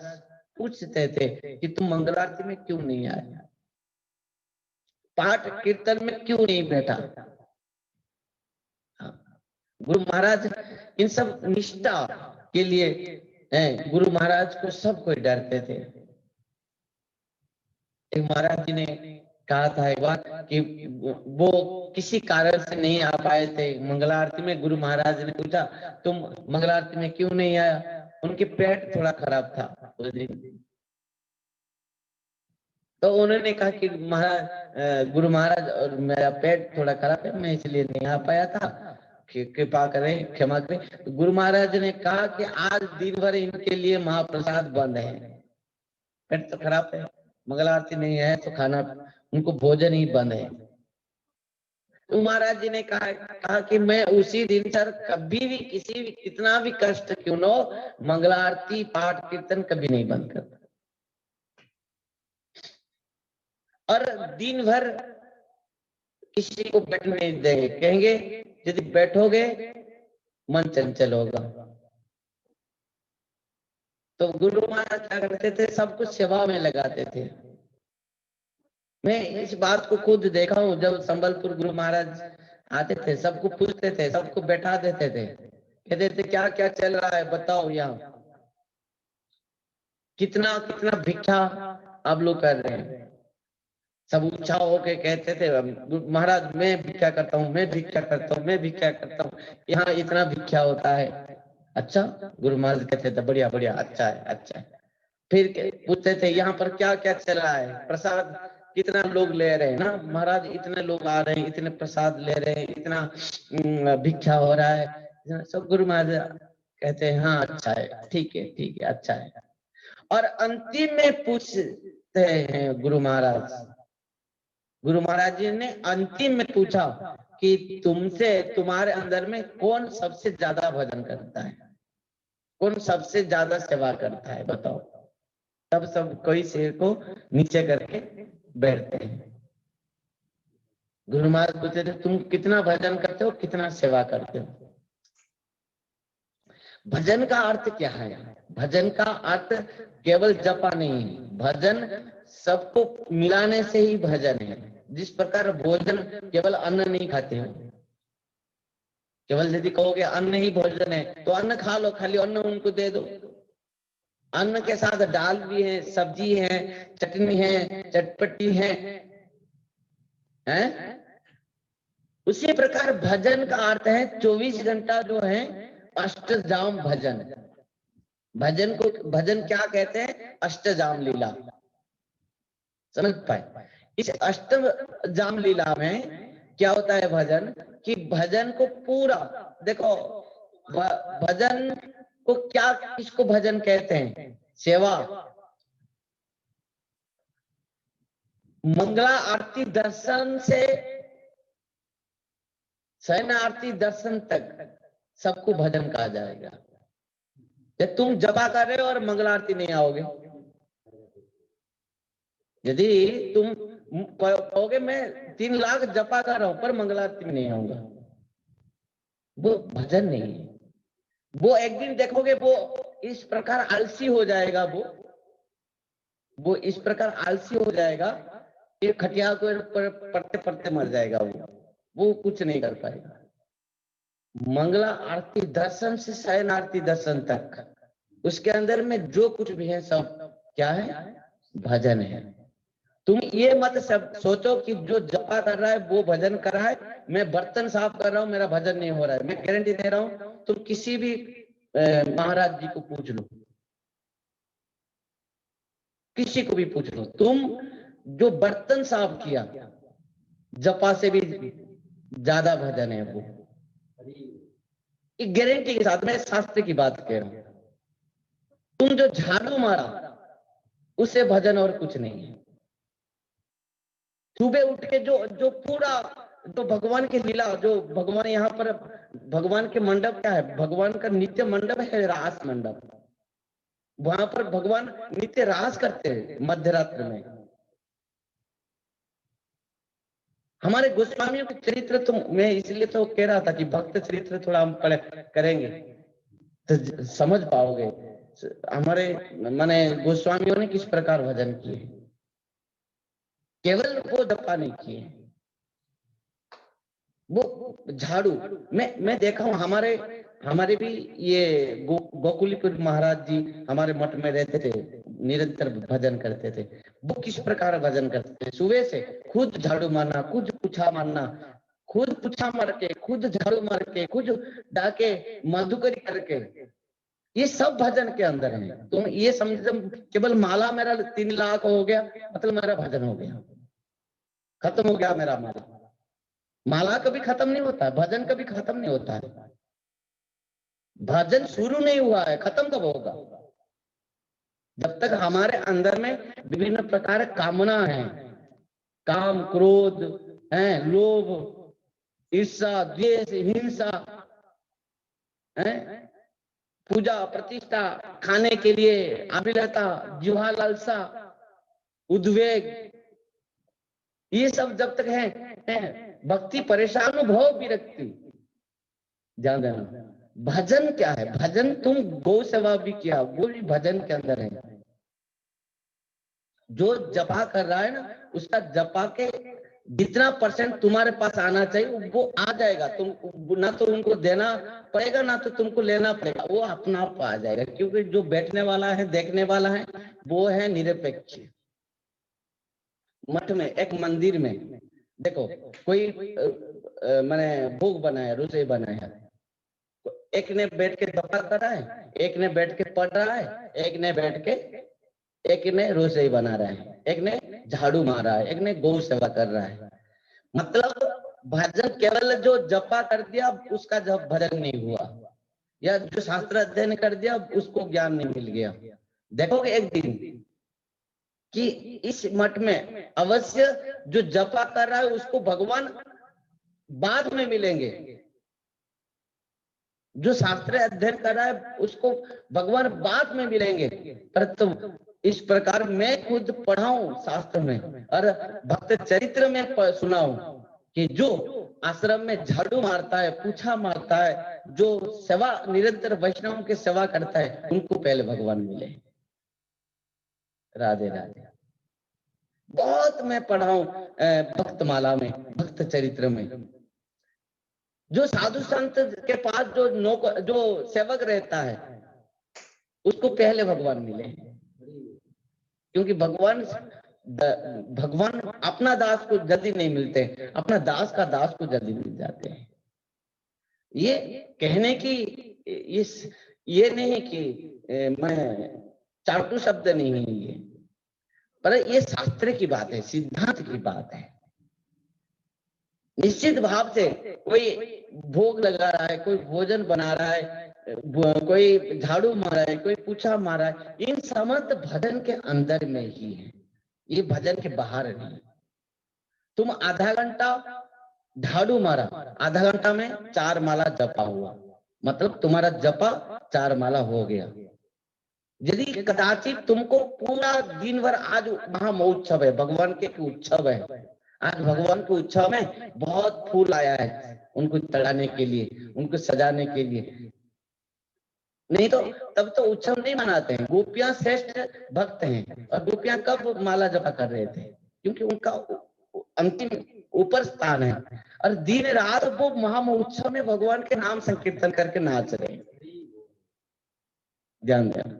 A: पूछते थे कि तुम मंगला आरती में क्यों नहीं आया, पाठ कीर्तन में क्यों नहीं बैठा। गुरु महाराज इन सब निष्ठा के लिए गुरु महाराज को सब कोई डरते थे। एक महाराज जी ने कहा था एक बार कि वो किसी कारण से नहीं आ पाए थे मंगला आरती में। गुरु महाराज ने पूछा तुम मंगला आरती में क्यों नहीं आया, उनके पेट थोड़ा खराब था उस दिन। तो उन्होंने कहा कि महाराज, गुरु महाराज, और मेरा पेट थोड़ा खराब है, मैं इसलिए नहीं आ पाया था, कृपा करें, क्षमा करें। तो गुरु महाराज ने कहा कि आज दिन भर इनके लिए महाप्रसाद बंद है, पेट तो खराब है, मंगल आरती नहीं है, तो खाना, उनको भोजन ही बंद है। तो महाराज जी ने कहा कि मैं उसी दिन सर कभी भी, किसी भी, कितना भी कष्ट क्यों न हो, मंगल आरती पाठ कीर्तन कभी नहीं बंद करता। और दिन भर किसी को बैठने नहीं देंगे, कहेंगे यदि बैठोगे मन चंचल होगा। तो गुरु महाराज क्या करते थे, सब कुछ सेवा में लगाते थे। मैं इस बात को खुद देखा हूँ, जब संबलपुर गुरु महाराज आते थे, सबको पूछते थे, सबको बैठा देते थे, कहते थे क्या क्या चल रहा है बताओ, यहाँ कितना कितना भिक्षा आप लोग कर रहे हैं। सब ऊंचा होके कहते थे, महाराज मैं भिक्षा करता हूँ, मैं भिक्षा करता हूँ, मैं भिक्षा करता हूँ, यहाँ इतना भिक्षा होता है। अच्छा, गुरु महाराज कहते थे बढ़िया बढ़िया, अच्छा है अच्छा है। फिर पूछते थे यहाँ पर क्या क्या चल रहा है, प्रसाद कितना लोग ले रहे हैं ना महाराज, इतने लोग आ रहे हैं, इतने प्रसाद ले रहे हैं, इतना भिक्षा हो रहा है। सब गुरु महाराज कहते हैं हाँ अच्छा है, ठीक है अच्छा है। और अंतिम में पूछते हैं गुरु महाराज, गुरु महाराज जी ने अंतिम में पूछा कि तुमसे, तुम्हारे अंदर में कौन सबसे ज्यादा भजन करता है, कौन सबसे ज्यादा सेवा करता है, बताओ। तब सब कोई सिर को नीचे करके बैठते हैं। गुरु महाराज पूछते थे तुम कितना भजन करते हो, कितना सेवा करते हो। भजन का अर्थ क्या है? भजन का अर्थ केवल जपा नहीं है, भजन सबको मिलाने से ही भजन है। जिस प्रकार भोजन केवल अन्न नहीं खाते हो, केवल यदि कहोगे अन्न ही भोजन है तो अन्न खा लो, खाली अन्न उनको दे दो। अन्न के साथ दाल भी है, सब्जी है, चटनी है, चटपटी है, हैं? उसी प्रकार भजन का अर्थ है 24 घंटा जो है अष्टजाम भजन। भजन को, भजन क्या कहते हैं? अष्टजाम लीला। समझ पाए? इस अष्टजाम लीला में क्या होता है भजन, कि भजन को पूरा देखो, भजन को क्या, किसको भजन कहते हैं? सेवा, मंगला आरती दर्शन से शयन आरती दर्शन तक सबको भजन कहा जाएगा। जब तुम जपा कर रहे हो और मंगल आरती नहीं आओगे, यदि तुम कहोगे मैं 3 लाख जपा कर रहा हूं पर मंगल आरती में नहीं आऊंगा, वो भजन नहीं है। वो एक दिन देखोगे वो इस प्रकार आलसी हो जाएगा, वो इस प्रकार आलसी हो जाएगा कि खटिया को पढ़ते पढ़ते मर जाएगा, वो कुछ नहीं कर पाएगा। मंगला आरती दर्शन से शयन आरती दर्शन तक, उसके अंदर में जो कुछ भी है सब क्या है? भजन है। तुम ये मत सब सोचो कि जो जपा कर रहा है वो भजन कर रहा है, मैं बर्तन साफ कर रहा हूं मेरा भजन नहीं हो रहा है। मैं गारंटी दे रहा हूं, तुम किसी भी महाराज जी को पूछ लो, किसी को भी पूछ लो, तुम जो बर्तन साफ किया, जपा से भी ज्यादा भजन है वो, गारंटी के साथ। मैं शास्त्र की बात कह रहा हूं। तुम जो झाड़ू मारा उससे भजन और कुछ नहीं है। सुबह उठ के जो जो पूरा, जो भगवान की लीला, जो भगवान यहाँ पर, भगवान के मंडप क्या है? भगवान का नित्य मंडप है रास मंडप। वहां पर भगवान नित्य रास करते हैं मध्यरात्र में। हमारे गोस्वामियों के चरित्र तो मैं इसलिए तो कह रहा था कि भक्त चरित्र थोड़ा हम पढ़े करेंगे तो समझ पाओगे हमारे माने गोस्वामियों ने किस प्रकार भजन किए। केवल वो जपा नहीं किए, वो झाड़ू। मैं देखा हूं, हमारे भी ये गोकुलपुर महाराज जी हमारे मठ में रहते थे, निरंतर भजन करते थे। वो किस प्रकार भजन करते थे? सुबह से खुद झाड़ू मारना, खुद पूछा मारना, खुद पूछा मार के, खुद झाड़ू मार के, खुद डाके मधुकरी करके, ये सब भजन के अंदर है। तुम ये समझ, केवल माला मेरा 3 लाख हो गया मतलब मेरा भजन हो गया, खत्म हो गया मेरा माला। माला कभी खत्म नहीं होता है, भजन कभी खत्म नहीं होता है। भजन शुरू नहीं हुआ है, खत्म कब होगा? जब तक हमारे अंदर में विभिन्न प्रकार कामना है, काम क्रोध है, लोभ, ईर्ष्या, द्वेष, हिंसा है, पूजा प्रतिष्ठा, खाने के लिए आबिलता, जिह्वा लालसा, उद्वेग, ये सब जब तक है भक्ति परेशान भाव विरक्ति। ध्यान देना, भजन क्या है? भजन तुम गौ सेवा भी किया, वो भी भजन के अंदर है। जो जपा कर रहा है ना, उसका जपा के जितना % तुम्हारे पास आना चाहिए वो आ जाएगा। तुम ना तो उनको देना पड़ेगा ना तो तुमको लेना पड़ेगा, वो अपना आप आ जाएगा। क्योंकि जो बैठने वाला है, देखने वाला है, वो है निरपेक्ष। मठ में, एक मंदिर में देखो, कोई माने भोग बनाया, रसोई बनाया, एक ने बैठ के जपा कर रहा है, एक ने बैठ के पढ़ रहा है, एक ने रसोई बना रहा है, एक ने झाड़ू मारा है, एक ने गौ सेवा कर रहा है। मतलब भजन केवल जो जपा कर दिया उसका जब भजन नहीं हुआ, या जो शास्त्र अध्ययन कर दिया उसको ज्ञान नहीं मिल गया। देखोगे एक दिन कि इस मठ में अवश्य जो जपा कर रहा है उसको भगवान बाद में मिलेंगे, जो शास्त्र अध्ययन कर रहा है उसको भगवान बाद में मिलेंगे। परंतु इस प्रकार मैं खुद पढ़ाऊं शास्त्र में और भक्त चरित्र में सुनाऊं कि जो आश्रम में झाड़ू मारता है, पूछा मारता है, जो सेवा निरंतर वैष्णव की सेवा करता है, उनको पहले भगवान मिले। राधे राधे। बहुत मैं पढ़ाऊं भक्त माला में, भक्त चरित्र में, जो साधु संत के पास जो सेवक रहता है उसको पहले भगवान मिले। क्योंकि भगवान अपना दास को जल्दी नहीं मिलते, अपना दास का दास को जल्दी मिल जाते हैं। ये कहने की ये नहीं कि मैं चाटू शब्द नहीं है ये, पर ये शास्त्र की बात है, सिद्धांत की बात है। निश्चित भाव से कोई भोग लगा रहा है, कोई भोजन बना रहा है, कोई झाड़ू मारा है, कोई पूछा मारा है, इन समस्त भजन के अंदर में ही है, ये भजन के बाहर नहीं। तुम आधा घंटा झाड़ू मारा, आधा घंटा में 4 माला जपा हुआ, मतलब तुम्हारा जपा 4 माला हो गया। यदि कदाचित तुमको पूरा दिन भर, आज महामहोत्सव है, भगवान के उत्सव है, आज भगवान के उत्सव में बहुत फूल आया है उनको चढ़ाने के लिए, उनको सजाने के लिए, नहीं तो तब तो उत्सव नहीं मनाते हैं। गोपियां श्रेष्ठ भक्त हैं, और गोपियां कब माला जपा कर रहे थे? क्योंकि उनका अंतिम ऊपर स्थान है, और दिन रात वो महामहोत्सव में भगवान के नाम संकीर्तन करके नाच रहे हैं। ध्यान देना,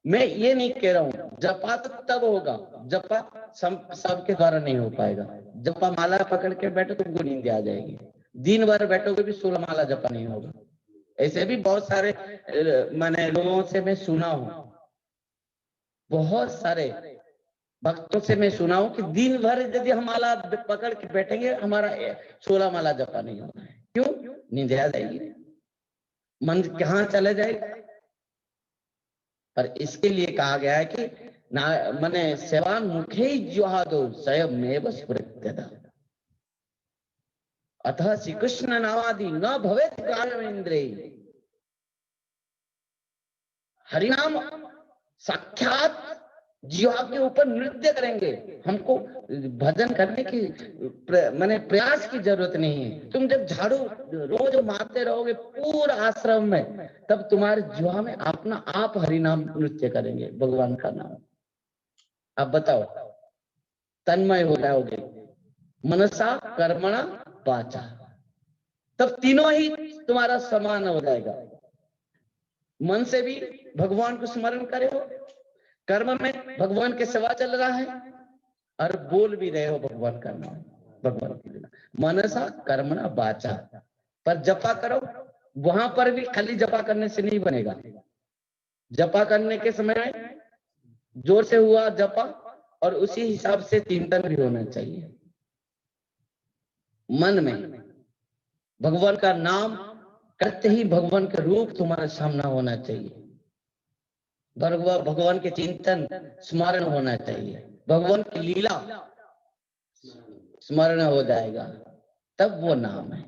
A: मैं ये नहीं कह रहा हूं जपा तो तब होगा, जपा सबके द्वारा नहीं हो पाएगा। जपा माला पकड़ के बैठो तुमको नींद आ जाएगी, दिन भर बैठोगे भी 16 माला जपा नहीं होगा। ऐसे भी बहुत सारे मैंने लोगों से मैं सुना हूं, बहुत सारे भक्तों से मैं सुना हूं कि दिन भर यदि हम माला पकड़ के बैठेंगे, हमारा 16 माला जपा नहीं होना है। क्यों? नींद आ जाएगी, मन कहाँ चले जाएगा। पर इसके लिए कहा गया है कि ना मने सेवान मुखे जुहादो स्वयमेव स्फुरत्यदा, अतः श्री कृष्ण नामादि न भवेत गायमेन्द्रे। हरिनाम साक्षात जीवा के ऊपर नृत्य करेंगे, हमको भजन करने की माने प्रयास की जरूरत नहीं है। तुम जब झाड़ू रोज मारते रहोगे पूरा आश्रम में, तब तुम्हारे जीवा में अपना आप हरिनाम नृत्य करेंगे, भगवान का नाम। अब बताओ, तन्मय हो जाओगे, मनसा कर्मणा वाचा, तब तीनों ही तुम्हारा समान हो जाएगा। मन से भी भगवान को स्मरण करे हो, कर्म में भगवान के सेवा चल रहा है, और बोल भी रहे हो भगवान का नाम, भगवान के नाम। मनसा कर्मणा वाचा, पर जपा करो वहां पर भी खाली जपा करने से नहीं बनेगा। जपा करने के समय में जोर से हुआ जपा, और उसी हिसाब से चिंतन भी होना चाहिए। मन में भगवान का नाम करते ही भगवान का रूप तुम्हारा सामना होना चाहिए। भगवान के चिंतन स्मरण होना चाहिए, भगवान की लीला स्मरण हो जाएगा, तब वो नाम है।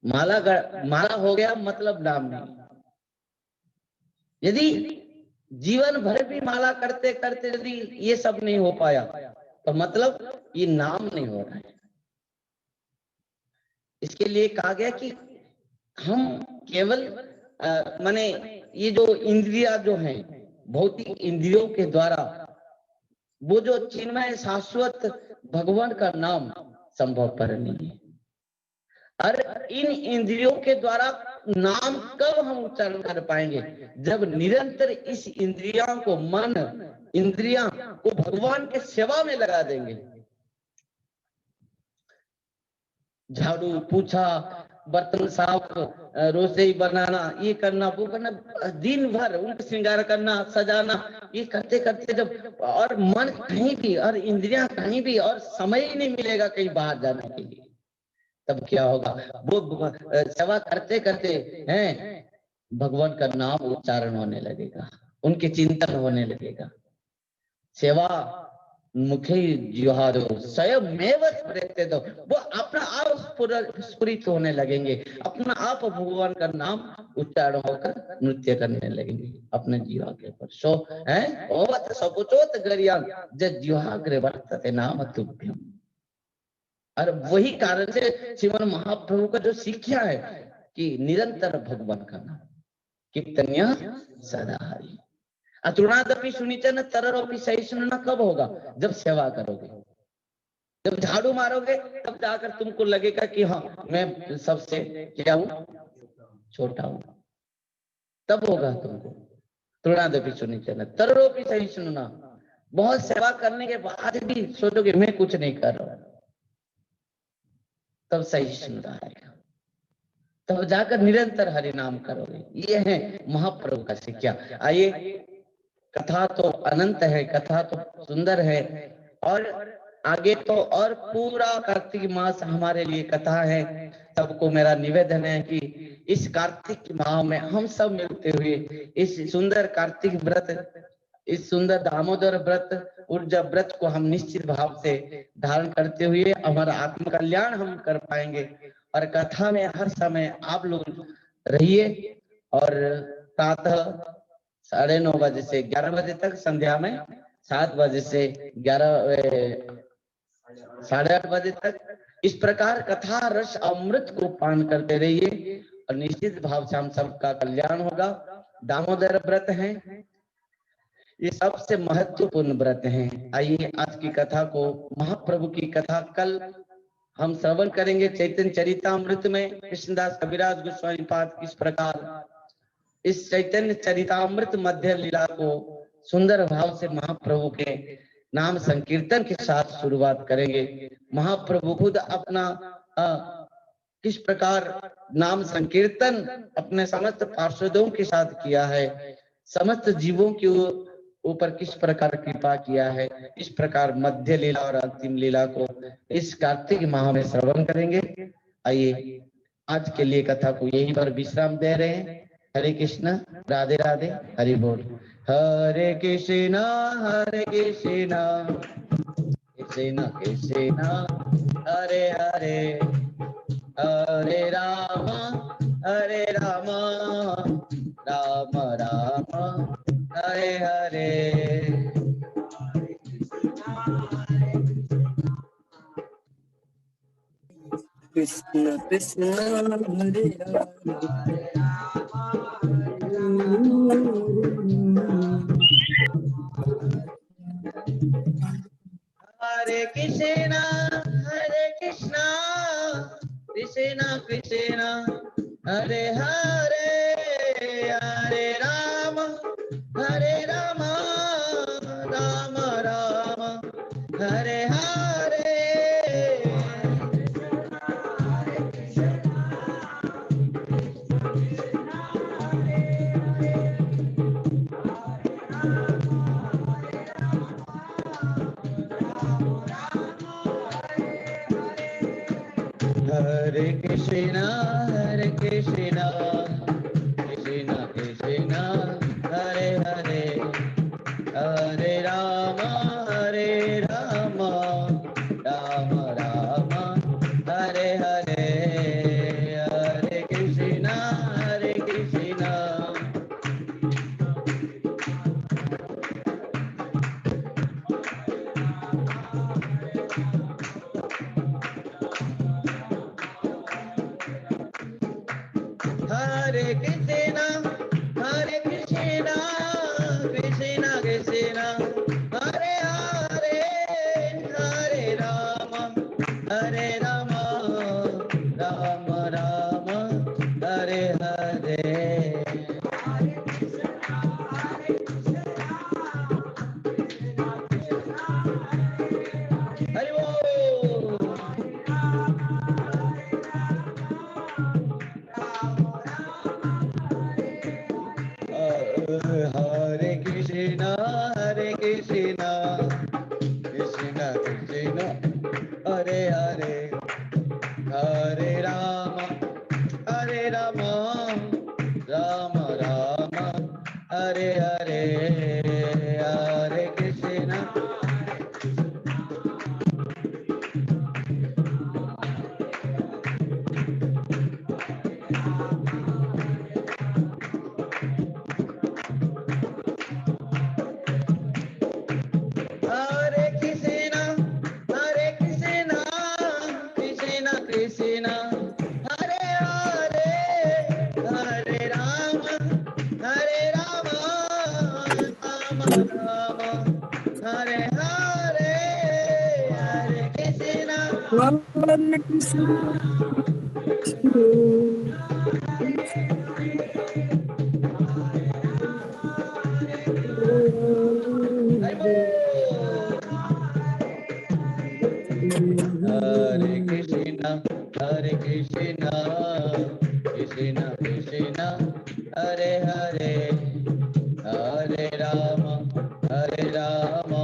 A: माला हो गया मतलब नाम नहीं। यदि जीवन भर भी माला करते करते यदि ये सब नहीं हो पाया, तो मतलब ये नाम नहीं हो रहा है। इसके लिए कहा गया कि हम केवल माने ये जो इंद्रिया जो है, भौतिक इंद्रियों के द्वारा वो जो चिन्मय शाश्वत भगवान का नाम संभव पर नहीं है। और इन इंद्रियों के द्वारा नाम कब हम उच्चारण कर पाएंगे? जब निरंतर इस इंद्रियों को, मन इंद्रियां को भगवान के सेवा में लगा देंगे। झाड़ू पोछा, बर्तन साफ, रसोई बनाना, ये करना वो करना, दिन भर उनका श्रृंगार करना, सजाना, ये करते करते जब और मन कहीं भी और इंद्रियां कहीं भी और समय ही नहीं मिलेगा कहीं बाहर जाने के लिए, तब क्या होगा? वो सेवा करते करते हैं भगवान का नाम उच्चारण होने लगेगा, उनके चिंतन होने लगेगा। सेवा मुखे जिहादो स्वयमेव स्फुरते दो, वो अपना आप स्फुरित होने लगेंगे, अपना आप भगवान का नाम उच्चारण होकर नृत्य करने लगेंगे अपने जीवा के ऊपर। सो है ओवत सपुचोत गरियान जब जिहाग्रे वर्तते नाम तुभ्यम। और वही कारण से श्रीमन महाप्रभु का जो शिक्षा है कि निरंतर भगवान का नाम कीर्तन्य सदा हरि। अतुणादपि सुनिचन तररोपि सहिष्णुना कब होगा? जब सेवा करोगे, जब झाड़ू मारोगे, तब जाकर तुमको लगेगा कि हाँ मैं सबसे क्या हूं, छोटा हूं, तब होगा तुमको। तृणादपि सुनिचन तररोपि सहिष्णुना, बहुत सेवा करने के बाद भी सोचोगे मैं कुछ नहीं कर रहा हूं, तब सहिष्णुता आएगा, तब जाकर निरंतर हरि नाम करोगे। ये है महाप्रभु का शिक्षा। आइए, कथा तो अनंत है, कथा तो सुंदर है, और आगे तो और पूरा कार्तिक मास हमारे लिए कथा है। सबको मेरा निवेदन है कि इस कार्तिक माह में हम सब मिलते हुए इस सुंदर कार्तिक व्रत, इस सुंदर दामोदर व्रत, ऊर्जा व्रत को हम निश्चित भाव से धारण करते हुए हमारा आत्म कल्याण हम कर पाएंगे। और कथा में हर समय आप लोग रहिए, और प्रातः 9:30 बजे से 11 बजे तक, संध्या में 7 बजे से 8:30 बजे तक इस प्रकार कथा रस अमृत को पान करते रहिए, और निश्चित भाव से हम सबका कल्याण होगा। दामोदर व्रत है, ये सबसे महत्वपूर्ण व्रत है। आइए आज की कथा को, महाप्रभु की कथा कल हम श्रवण करेंगे चैतन्य चरितामृत में। कृष्णदास कविराज गोस्वामी पाद किस प्रकार इस चैतन्य चरितामृत मध्य लीला को सुंदर भाव से महाप्रभु के नाम संकीर्तन के साथ शुरुआत करेंगे। महाप्रभु खुद अपना किस प्रकार नाम संकीर्तन अपने समस्त पार्षदों के साथ किया है, समस्त जीवों के ऊपर किस प्रकार कृपा किया है, इस प्रकार मध्य लीला और अंतिम लीला को इस कार्तिक माह में श्रवण करेंगे। आइए आज के लिए कथा को यहीं पर विश्राम दे रहे हैं। हरे कृष्ण, राधे राधे, हरि बोल। हरे कृष्ण कृष्ण कृष्ण हरे हरे, हरे राम राम राम हरे हरे।
B: कृष्ण कृष्ण हरे
A: हरे कृष्ण कृष्ण कृष्ण हरे हरे, हरे Ram Ram Ram Hare Hare. Hare Krishna, Hare Krishna, Krishna Krishna, Hare Hare, Hare Rama, Hare Rama, Rama Rama, Hare Hare, Hare Krishna, Hare Krishna. Hare Krishna, Hare Krishna, Krishna Krishna, Hare Hare, Hare Rama, Hare Rama, Rama Rama, Hare Hare. Hare Bol. Hare Krishna, Hare Krishna, Krishna Krishna, Hare Hare, Hare Rama, Hare Rama, Rama Rama, Hare Hare, Hare Krishna. Hare Krishna, Hare Krishna, Krishna Krishna, Hare Hare, Hare Rama, Hare Rama, Rama Rama, Hare Hare, Hare Krishna. Hare Krishna, Hare Krishna, Krishna Krishna, Hare Hare, Hare Rama, Hare Rama,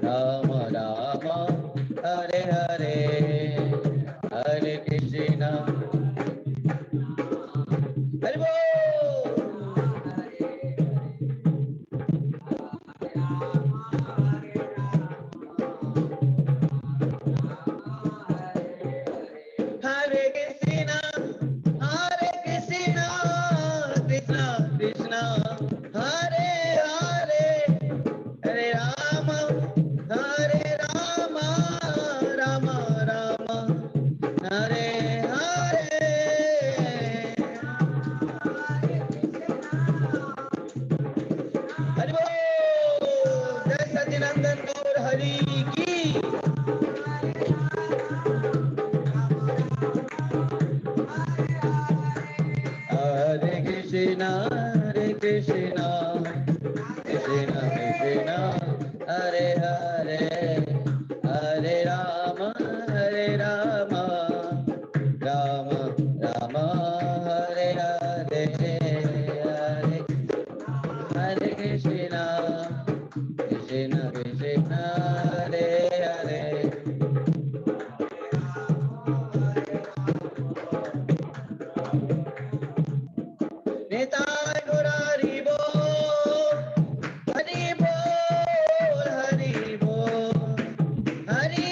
A: Rama Rama, Hare Hare, Hare Krishna. Hare Bol. Hare Krishna, Hare Krishna, Krishna Krishna, Hare Hare, Hare Rama, Hare Rama, Rama Rama, Hare Hare. Hare Bol. Jai Satyanandan Gaur Hari ki. Hare Krishna, Hare Krishna, Krishna Krishna, Hare Hare, Hare Rama, Hare Rama, Rama Rama, Hare Hare, Hare Krishna, Krishna Krishna, Hare Hare. Nitai Gaur Hari Bol, Hari Bol, Hari Bol, Hari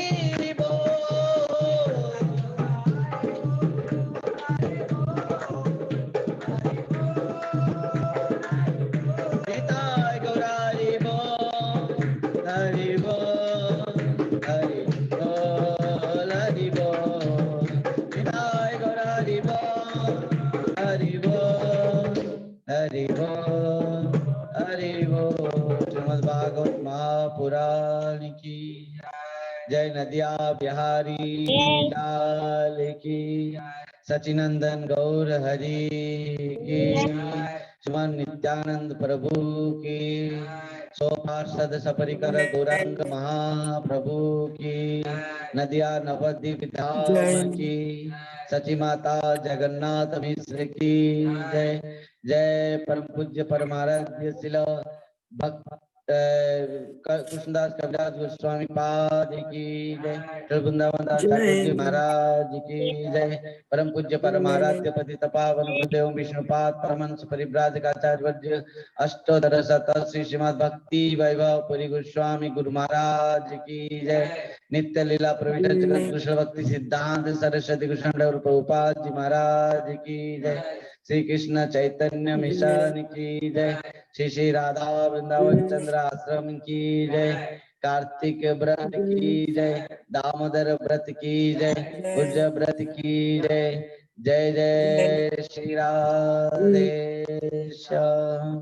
A: Bol. Nitai Gaur Hari Bol, Hari Bol, Hari Bol, Hari Bol. Nitai Gaur Hari Bol, Hari Bol, Hari Bol, Hari Bol. Srimad Bhagavad Mahapuran की जय नदिया बिहारी लाल की, सचिनंदन गौर हरि की, सुमन नित्यानंद प्रभु की, सो पार्षद सपरिकर गौरांग महाप्रभु की, नदिया नवद्वीप धाम की, सची माता जगन्नाथ मिश्र की जय। जय परम पूज्य परमाराध्य शिला भक्त कृष्णदास कविराज गोस्वामी पाद की जय। वृंदावन दास ठाकुर जी महाराज की जय। परम पूज्य परमाराध्य पतित पावन गुरुदेव विष्णुपाद परमहंस परिव्राजकाचार्य वर्य अष्टोत्तर शतश्री श्रीमद् भक्ति वैभव पुरी गोस्वामी गुरु महाराज की जय। नित्य लीला प्रविष्ट जगत कृष्ण भक्ति सिद्धांत सरस्वती कृष्ण प्रभुपाद जी महाराज की जय। श्री कृष्ण चैतन्य मिशन की जय। श्री श्री राधा वृंदावन चंद्र आश्रम की जय। कार्तिक व्रत की जय। दामोदर व्रत की जय। गुर्जर व्रत की जय। जय जय श्री राधे श्याम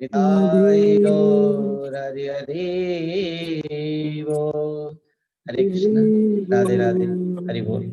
A: निताई गौर हरि हरि बोल। हरे कृष्ण राधे राधे हरि बोल।